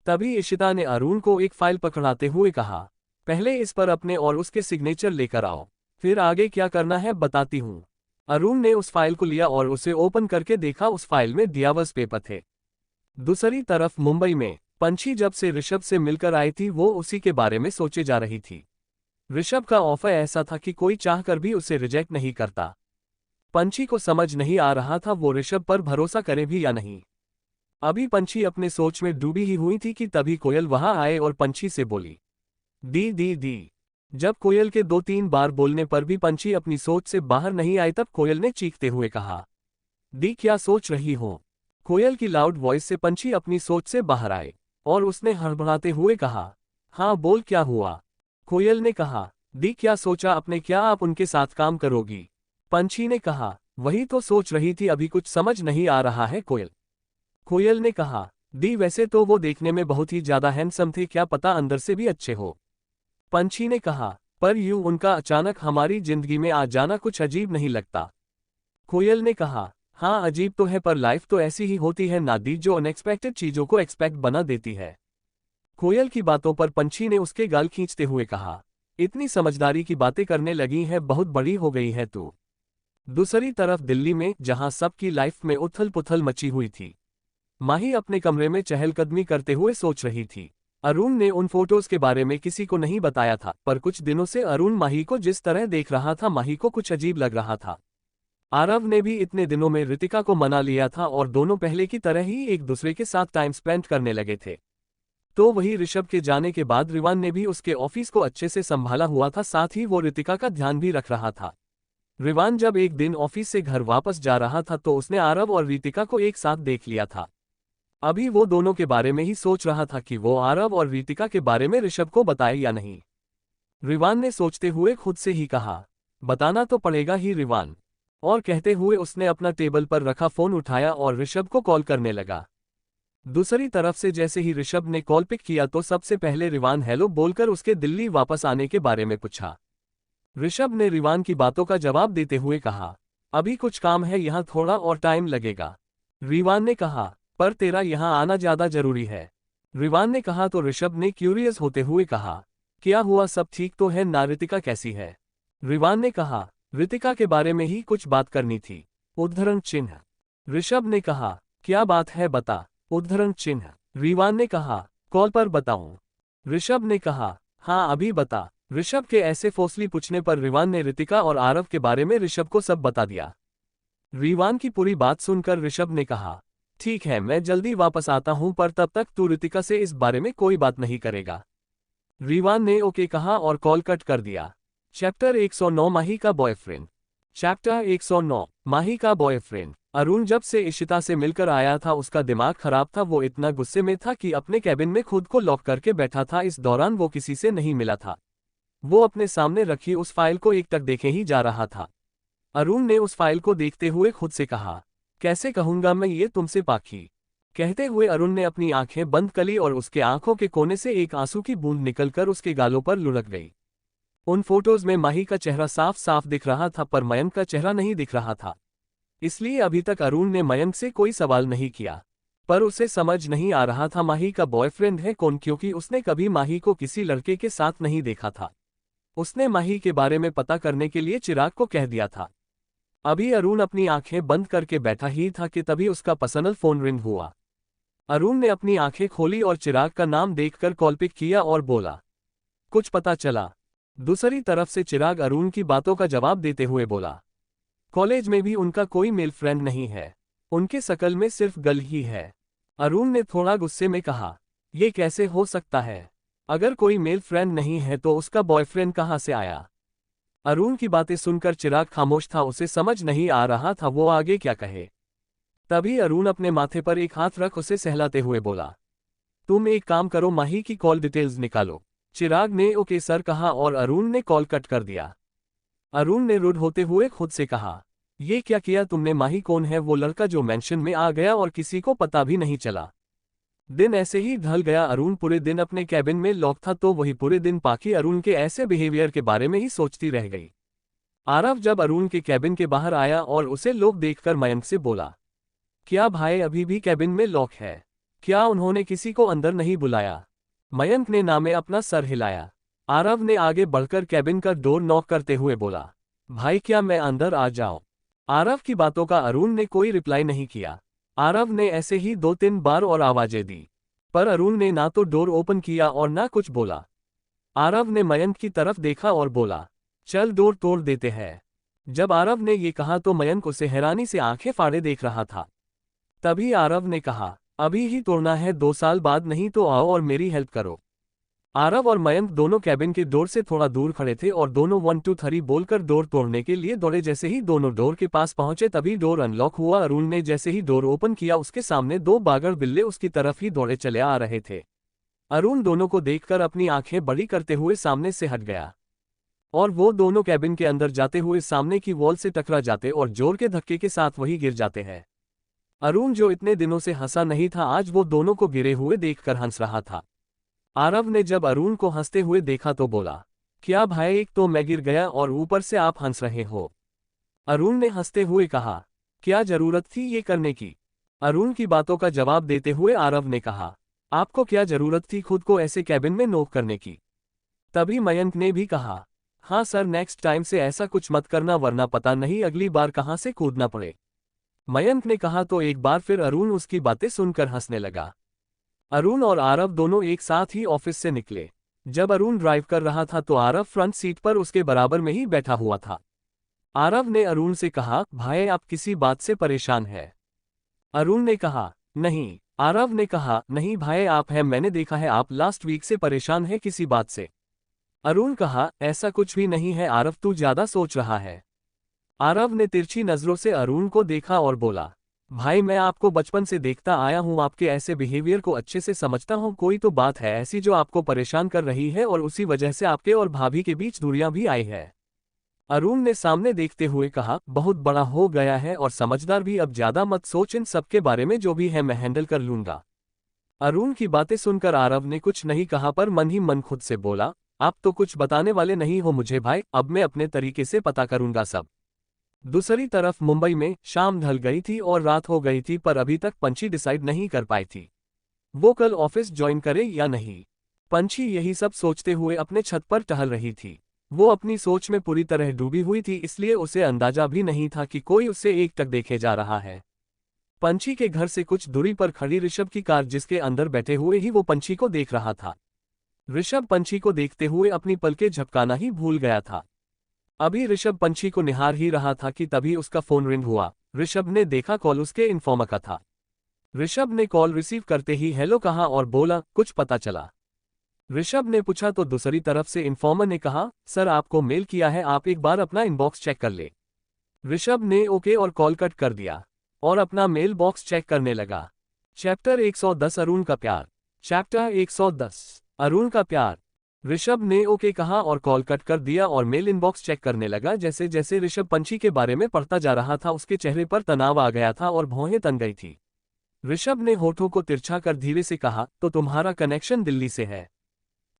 तभी इशिता ने अरुण को एक फाइल पकड़ाते हुए कहा, पहले इस पर अपने और उसके सिग्नेचर लेकर आओ, फिर आगे क्या करना है बताती हूँ। अरुण ने उस फाइल को लिया और उसे ओपन करके देखा। उस फाइल में डिवोर्स पेपर थे। दूसरी तरफ मुंबई में पंछी जब से ऋषभ से मिलकर आई थी वो उसी के बारे में सोचे जा रही थी। ऋषभ का ऑफर ऐसा था कि कोई चाहकर भी उसे रिजेक्ट नहीं करता। पंछी को समझ नहीं आ रहा था वो ऋषभ पर भरोसा करे भी या नहीं। अभी पंछी अपने सोच में डूबी ही हुई थी कि तभी कोयल वहां आए और पंछी से बोली, दी दी दी। जब कोयल के 2-3 बार बोलने पर भी पंछी अपनी सोच से बाहर नहीं आई तब कोयल ने चीखते हुए कहा, दी क्या सोच रही हो? कोयल की लाउड वॉइस से पंछी अपनी सोच से बाहर आए और उसने हड़बड़ाते हुए कहा, हाँ बोल, क्या हुआ? कोयल ने कहा, दी क्या सोचा आपने, क्या आप उनके साथ काम करोगी? पंछी ने कहा, वही तो सोच रही थी, अभी कुछ समझ नहीं आ रहा है कोयल। कोयल ने कहा, दी वैसे तो वो देखने में बहुत ही ज्यादा हैंडसम थे, क्या पता अंदर से भी अच्छे हो। पंछी ने कहा, पर यूं उनका अचानक हमारी जिंदगी में आ जाना कुछ अजीब नहीं लगता? कोयल ने कहा, हाँ अजीब तो है, पर लाइफ तो ऐसी ही होती है ना दी, जो अनएक्सपेक्टेड चीजों को एक्सपेक्ट बना देती है। कोयल की बातों पर पंछी ने उसके गाल खींचते हुए कहा, इतनी समझदारी की बातें करने लगी है, बहुत बड़ी हो गई है तू। दूसरी तरफ दिल्ली में जहां सबकी लाइफ में उथल पुथल मची हुई थी, माही अपने कमरे में चहलकदमी करते हुए सोच रही थी। अरुण ने उन फोटोज के बारे में किसी को नहीं बताया था, पर कुछ दिनों से अरुण माही को जिस तरह देख रहा था माही को कुछ अजीब लग रहा था। आरव ने भी इतने दिनों में रितिका को मना लिया था और दोनों पहले की तरह ही एक दूसरे के साथ टाइम स्पेंड करने लगे थे। तो वही ऋषभ के जाने के बाद रिवान ने भी उसके ऑफिस को अच्छे से संभाला हुआ था, साथ ही वो रितिका का ध्यान भी रख रहा था। रिवान जब एक दिन ऑफिस से घर वापस जा रहा था तो उसने आरव और रितिका को एक साथ देख लिया था। अभी वो दोनों के बारे में ही सोच रहा था कि वो आरव और रितिका के बारे में ऋषभ को बताए या नहीं। रिवान ने सोचते हुए खुद से ही कहा, बताना तो पड़ेगा ही रिवान। और कहते हुए उसने अपना टेबल पर रखा फोन उठाया और ऋषभ को कॉल करने लगा। दूसरी तरफ से जैसे ही ऋषभ ने कॉल पिक किया तो सबसे पहले रिवान हेलो बोलकर उसके दिल्ली वापस आने के बारे में पूछा। ऋषभ ने रिवान की बातों का जवाब देते हुए कहा, अभी कुछ काम है, यहाँ थोड़ा और टाइम लगेगा। रिवान ने कहा, पर तेरा यहाँ आना ज्यादा जरूरी है। रिवान ने कहा तो ऋषभ ने क्यूरियस होते हुए कहा, क्या हुआ, सब ठीक तो है ना, रितिका कैसी है? रिवान ने कहा, रितिका के बारे में ही कुछ बात करनी थी। उद्धरण चिन्ह। ऋषभ ने कहा, क्या बात है बता। उद्धरण चिन्ह। रिवान ने कहा, कॉल पर बताऊं? ऋषभ ने कहा, हाँ अभी बता। ऋषभ के ऐसे फोर्सली पूछने पर रिवान ने रितिका और आरव के बारे में ऋषभ को सब बता दिया। रिवान की पूरी बात सुनकर ऋषभ ने कहा, ठीक है, मैं जल्दी वापस आता हूं, पर तब तक तू रितिका से इस बारे में कोई बात नहीं करेगा। रिवान ने ओके कहा और कॉल कट कर दिया। चैप्टर 109 माही का बॉयफ्रेंड। चैप्टर 109 माही का बॉयफ्रेंड। अरुण जब से इशिता से मिलकर आया था उसका दिमाग खराब था। वो इतना गुस्से में था कि अपने कैबिन में खुद को लॉक करके बैठा था। इस दौरान वो किसी से नहीं मिला था। वो अपने सामने रखी उस फाइल को एकटक देखे ही जा रहा था। अरुण ने उस फाइल को देखते हुए खुद से कहा, कैसे कहूंगा मैं ये तुमसे पाखी। कहते हुए अरुण ने अपनी आंखें बंद करी और उसके आंखों के कोने से एक आंसू की बूंद निकलकर उसके गालों पर लुढ़क गई। उन फोटोज में माही का चेहरा साफ साफ दिख रहा था, पर मयंक का चेहरा नहीं दिख रहा था। इसलिए अभी तक अरुण ने मयंक से कोई सवाल नहीं किया। पर उसे समझ नहीं आ रहा था माही का बॉयफ्रेंड है कौन, क्योंकि उसने कभी माही को किसी लड़के के साथ नहीं देखा था। उसने माही के बारे में पता करने के लिए चिराग को कह दिया था। अभी अरुण अपनी आंखें बंद करके बैठा ही था कि तभी उसका पर्सनल फोन रिंग हुआ। अरुण ने अपनी आंखें खोली और चिराग का नाम देखकर कॉल पिक किया और बोला, कुछ पता चला? दूसरी तरफ से चिराग अरुण की बातों का जवाब देते हुए बोला, कॉलेज में भी उनका कोई मेल फ्रेंड नहीं है, उनके शकल में सिर्फ गर्ल ही है। अरुण ने थोड़ा गुस्से में कहा, ये कैसे हो सकता है? अगर कोई मेल फ्रेंड नहीं है तो उसका बॉयफ्रेंड कहाँ से आया? अरुण की बातें सुनकर चिराग खामोश था, उसे समझ नहीं आ रहा था वो आगे क्या कहे। तभी अरुण अपने माथे पर एक हाथ रख उसे सहलाते हुए बोला, तुम एक काम करो, माही की कॉल डिटेल्स निकालो। चिराग ने ओके सर कहा और अरुण ने कॉल कट कर दिया। अरुण ने रुड होते हुए खुद से कहा, ये क्या किया तुमने? माही कौन है वो लड़का जो मेंशन में आ गया और किसी को पता भी नहीं चला? दिन ऐसे ही ढल गया। अरुण पूरे दिन अपने कैबिन में लॉक था तो वही पूरे दिन पाखी अरुण के ऐसे बिहेवियर के बारे में ही सोचती रह गई। आरव जब अरुण के कैबिन के बाहर आया और उसे लोग देखकर मयंक से बोला, क्या भाई अभी भी कैबिन में लॉक है? क्या उन्होंने किसी को अंदर नहीं बुलाया? मयंक ने नामे अपना सर हिलाया। आरव ने आगे बढ़कर कैबिन का डोर नॉक करते हुए बोला, भाई क्या मैं अंदर आ जाऊं? आरव की बातों का अरुण ने कोई रिप्लाई नहीं किया। आरव ने ऐसे ही 2-3 बार और आवाजें दी, पर अरुण ने ना तो डोर ओपन किया और ना कुछ बोला। आरव ने मयंक की तरफ देखा और बोला, चल डोर तोड़ देते हैं। जब आरव ने ये कहा तो मयंक उसे हैरानी से आंखें फाड़े देख रहा था। तभी आरव ने कहा, अभी ही तोड़ना है, 2 साल बाद नहीं तो आओ और मेरी हेल्प करो। आरव और मयंक दोनों कैबिन के डोर से थोड़ा दूर खड़े थे और दोनों 1 2 3 बोलकर डोर तोड़ने के लिए दौड़े। जैसे ही दोनों डोर के पास पहुंचे तभी डोर अनलॉक हुआ। अरुण ने जैसे ही डोर ओपन किया उसके सामने 2 बागर बिल्ले उसकी तरफ ही दौड़े चले आ रहे थे। अरुण दोनों को देखकर अपनी आंखें बड़ी करते हुए सामने से हट गया और वो दोनों कैबिन के अंदर जाते हुए सामने की वॉल से टकरा जाते और जोर के धक्के के साथ वही गिर जाते हैं। अरुण जो इतने दिनों से हंसा नहीं था, आज वो दोनों को गिरे हुए देखकर हंस रहा था। आरव ने जब अरुण को हंसते हुए देखा तो बोला, क्या भाई, एक तो मैं गिर गया और ऊपर से आप हंस रहे हो? अरुण ने हंसते हुए कहा, क्या जरूरत थी ये करने की? अरुण की बातों का जवाब देते हुए आरव ने कहा, आपको क्या जरूरत थी खुद को ऐसे कैबिन में नोक करने की? तभी मयंक ने भी कहा, हाँ सर, नेक्स्ट टाइम से ऐसा कुछ मत करना वरना पता नहीं अगली बार कहाँ से कूदना पड़े। मयंक ने कहा तो एक बार फिर अरुण उसकी बातें सुनकर हंसने लगा। अरुण और आरव दोनों एक साथ ही ऑफिस से निकले। जब अरुण ड्राइव कर रहा था तो आरव फ्रंट सीट पर उसके बराबर में ही बैठा हुआ था। आरव ने अरुण से कहा, भाई आप किसी बात से परेशान हैं? अरुण ने कहा, नहीं। आरव ने कहा, नहीं भाई आप हैं, मैंने देखा है आप लास्ट वीक से परेशान हैं किसी बात से। अरुण कहा, ऐसा कुछ भी नहीं है आरव, तू ज्यादा सोच रहा है। आरव ने तिरछी नजरों से अरुण को देखा और बोला, भाई मैं आपको बचपन से देखता आया हूं, आपके ऐसे बिहेवियर को अच्छे से समझता हूं, कोई तो बात है ऐसी जो आपको परेशान कर रही है और उसी वजह से आपके और भाभी के बीच दूरियां भी आई है। अरुण ने सामने देखते हुए कहा, बहुत बड़ा हो गया है और समझदार भी, अब ज्यादा मत सोच, इन सब के बारे में जो भी है मैं हैंडल कर लूंगा। अरुण की बातें सुनकर आरव ने कुछ नहीं कहा पर मन ही मन खुद से बोला, आप तो कुछ बताने वाले नहीं हो मुझे भाई, अब मैं अपने तरीके से पता करूंगा सब। दूसरी तरफ मुंबई में शाम ढल गई थी और रात हो गई थी पर अभी तक पंछी डिसाइड नहीं कर पाई थी वो कल ऑफिस ज्वाइन करे या नहीं। पंछी यही सब सोचते हुए अपने छत पर टहल रही थी। वो अपनी सोच में पूरी तरह डूबी हुई थी, इसलिए उसे अंदाजा भी नहीं था कि कोई उसे एकटक देखे जा रहा है। पंछी के घर से कुछ दूरी पर खड़ी ऋषभ की कार, जिसके अंदर बैठे हुए ही वो पंछी को देख रहा था। ऋषभ पंछी को देखते हुए अपनी पलकें झपकाना ही भूल गया था। अभी ऋषभ पंछी को निहार ही रहा था कि तभी उसका फोन रिंग हुआ। ऋषभ ने देखा कॉल उसके इन्फॉर्मर का था। ऋषभ ने कॉल रिसीव करते ही हेलो कहा और बोला, कुछ पता चला? ऋषभ ने पूछा तो दूसरी तरफ से इन्फॉर्मर ने कहा, सर आपको मेल किया है, आप एक बार अपना इनबॉक्स चेक कर ले। ऋषभ ने ओके और कॉल कट कर दिया और अपना मेल बॉक्स चेक करने लगा। चैप्टर 110 अरुण का प्यार। चैप्टर 110 अरुण का प्यार। ऋषभ ने ओके कहा और कॉल कट कर दिया और मेल इनबॉक्स चेक करने लगा। जैसे जैसे ऋषभ पंछी के बारे में पढ़ता जा रहा था उसके चेहरे पर तनाव आ गया था और भौहें तन गई थी। ऋषभ ने होठों को तिरछा कर धीरे से कहा, तो तुम्हारा कनेक्शन दिल्ली से है?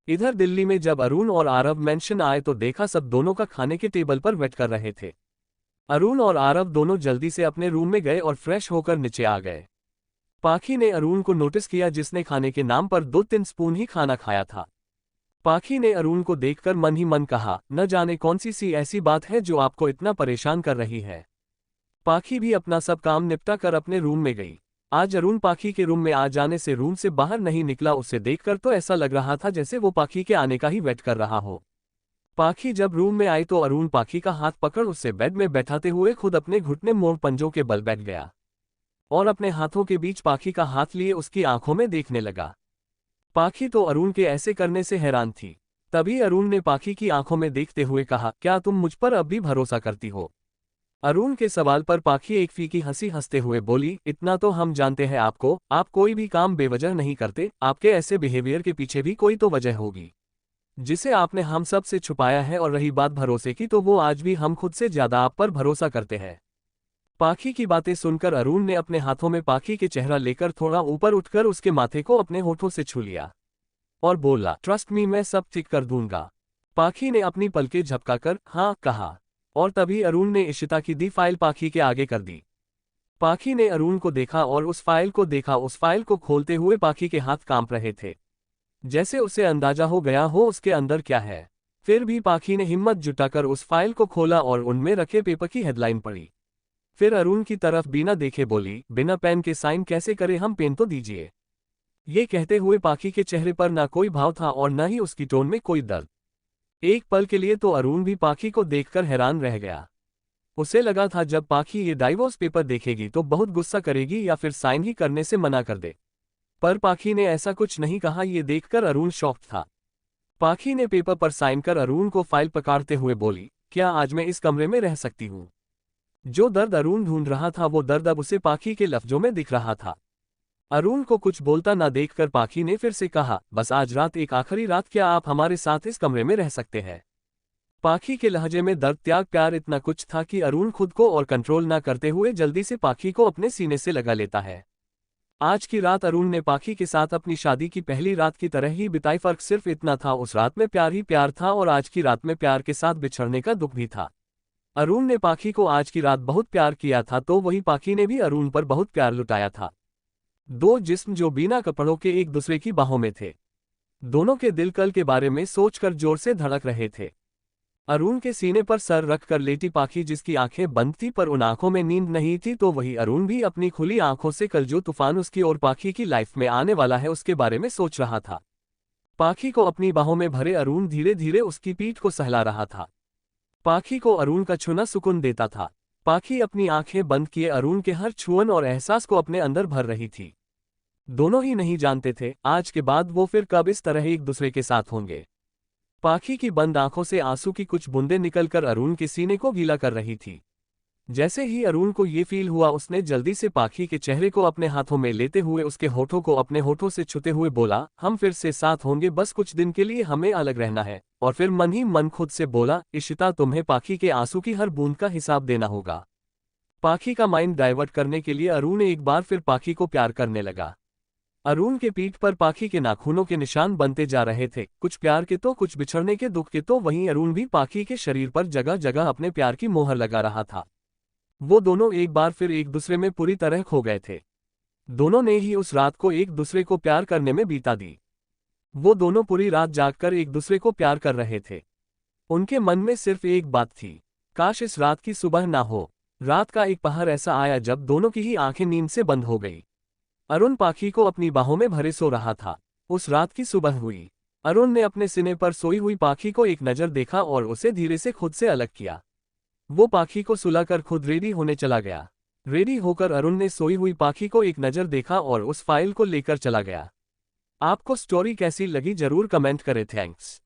इधर दिल्ली में जब अरुण और आरव मेंशन आए तो देखा सब दोनों का खाने के टेबल पर वेट कर रहे थे। अरुण और आरव दोनों जल्दी से अपने रूम में गए और फ्रेश होकर नीचे आ गए। पाखी ने अरुण को नोटिस किया, जिसने खाने के नाम पर 2-3 स्पून ही खाना खाया था। पाखी ने अरुण को देखकर मन ही मन कहा, न जाने कौन सी ऐसी बात है जो आपको इतना परेशान कर रही है। पाखी भी अपना सब काम निपटा कर अपने रूम में गई। आज अरुण पाखी के रूम में आ जाने से रूम से बाहर नहीं निकला। उसे देखकर तो ऐसा लग रहा था जैसे वो पाखी के आने का ही वेट कर रहा हो। पाखी जब रूम में आई तो अरुण पाखी का हाथ पकड़ उसे बेड में बैठाते हुए खुद अपने घुटने मोड़ पंजों के बल बैठ गया और अपने हाथों के बीच पाखी का हाथ लिए उसकी आंखों में देखने लगा। पाखी तो अरुण के ऐसे करने से हैरान थी। तभी अरुण ने पाखी की आंखों में देखते हुए कहा, क्या तुम मुझ पर अब भी भरोसा करती हो? अरुण के सवाल पर पाखी एक फीकी हंसी हंसते हुए बोली, इतना तो हम जानते हैं आपको, आप कोई भी काम बेवजह नहीं करते, आपके ऐसे बिहेवियर के पीछे भी कोई तो वजह होगी जिसे आपने हम सब से छुपाया है। और रही बात भरोसे की, तो वो आज भी हम खुद से ज्यादा आप पर भरोसा करते हैं। पाखी की बातें सुनकर अरुण ने अपने हाथों में पाखी के चेहरा लेकर थोड़ा ऊपर उठकर उसके माथे को अपने होठों से छू लिया और बोला, ट्रस्ट मी, मैं सब ठीक कर दूंगा। पाखी ने अपनी पलकें झपकाकर हाँ कहा और तभी अरुण ने इशिता की दी फाइल पाखी के आगे कर दी। पाखी ने अरुण को देखा और उस फाइल को देखा। उस फाइल को खोलते हुए पाखी के हाथ कांप रहे थे, जैसे उसे अंदाजा हो गया हो उसके अंदर क्या है। फिर भी पाखी ने हिम्मत जुटाकर उस फाइल को खोला और उनमें रखे पेपर की हेडलाइन पढ़ी। फिर अरुण की तरफ बिना देखे बोली, बिना पेन के साइन कैसे करें, हम पेन तो दीजिए। ये कहते हुए पाखी के चेहरे पर ना कोई भाव था और न ही उसकी टोन में कोई दर्द। एक पल के लिए तो अरुण भी पाखी को देखकर हैरान रह गया। उसे लगा था जब पाखी ये डाइवोर्स पेपर देखेगी तो बहुत गुस्सा करेगी या फिर साइन ही करने से मना कर दे। पर पाखी ने ऐसा कुछ नहीं कहा। ये देखकर अरुण शॉक्ड था। पाखी ने पेपर पर साइन कर अरुण को फाइल पकड़ते हुए बोली, क्या आज मैं इस कमरे में रह सकती हूँ? जो दर्द अरुण ढूंढ रहा था वो दर्द अब उसे पाखी के लफ्जों में दिख रहा था। अरुण को कुछ बोलता ना देखकर पाखी ने फिर से कहा, बस आज रात एक आखिरी रात, क्या आप हमारे साथ इस कमरे में रह सकते हैं? पाखी के लहजे में दर्द, त्याग, प्यार इतना कुछ था कि अरुण खुद को और कंट्रोल ना करते हुए जल्दी से पाखी को अपने सीने से लगा लेता है। आज की रात अरुण ने पाखी के साथ अपनी शादी की पहली रात की तरह ही बिताई। फर्क सिर्फ इतना था, उस रात में प्यार ही प्यार था और आज की रात में प्यार के साथ बिछड़ने का दुख भी था। अरुण ने पाखी को आज की रात बहुत प्यार किया था, तो वही पाखी ने भी अरुण पर बहुत प्यार लुटाया था। दो जिस्म जो बिना कपड़ों के एक दूसरे की बाहों में थे। दोनों के दिल कल के बारे में सोचकर जोर से धड़क रहे थे। अरुण के सीने पर सर रखकर लेटी पाखी, जिसकी आंखें बंद थी पर उन आंखों में नींद नहीं थी, तो वही अरुण भी अपनी खुली आंखों से कल जो तूफान उसकी और पाखी की लाइफ में आने वाला है उसके बारे में सोच रहा था। पाखी को अपनी बाहों में भरे अरुण धीरे धीरे उसकी पीठ को सहला रहा था। पाखी को अरुण का छूना सुकून देता था। पाखी अपनी आंखें बंद किए अरुण के हर छुअन और एहसास को अपने अंदर भर रही थी। दोनों ही नहीं जानते थे आज के बाद वो फिर कब इस तरह एक दूसरे के साथ होंगे। पाखी की बंद आंखों से आंसू की कुछ बूंदें निकलकर अरुण के सीने को गीला कर रही थी। जैसे ही अरुण को ये फील हुआ, उसने जल्दी से पाखी के चेहरे को अपने हाथों में लेते हुए उसके होठों को अपने होठों से छूते हुए बोला, हम फिर से साथ होंगे, बस कुछ दिन के लिए हमें अलग रहना है। और फिर मन ही मन खुद से बोला, इशिता, तुम्हें पाखी के आंसू की हर बूंद का हिसाब देना होगा। पाखी का माइंड डाइवर्ट करने के लिए अरुण एक बार फिर पाखी को प्यार करने लगा। अरुण के पीठ पर पाखी के नाखूनों के निशान बनते जा रहे थे, कुछ प्यार के तो कुछ बिछड़ने के दुख के। तो वहीं अरुण भी पाखी के शरीर पर जगह जगह अपने प्यार की मोहर लगा रहा था। वो दोनों एक बार फिर एक दूसरे में पूरी तरह खो गए थे। दोनों ने ही उस रात को एक दूसरे को प्यार करने में बीता दी। वो दोनों पूरी रात जागकर एक दूसरे को प्यार कर रहे थे। उनके मन में सिर्फ एक बात थी, काश इस रात की सुबह ना हो। रात का एक पहर ऐसा आया जब दोनों की ही आंखें नींद से बंद हो गई। अरुण पाखी को अपनी बाहों में भरे सो रहा था। उस रात की सुबह हुई। अरुण ने अपने सीने पर सोई हुई पाखी को एक नज़र देखा और उसे धीरे से खुद से अलग किया। वो पाखी को सुलाकर खुद रेडी होने चला गया। रेडी होकर अरुण ने सोई हुई पाखी को एक नज़र देखा और उस फाइल को लेकर चला गया। आपको स्टोरी कैसी लगी जरूर कमेंट करें। थैंक्स।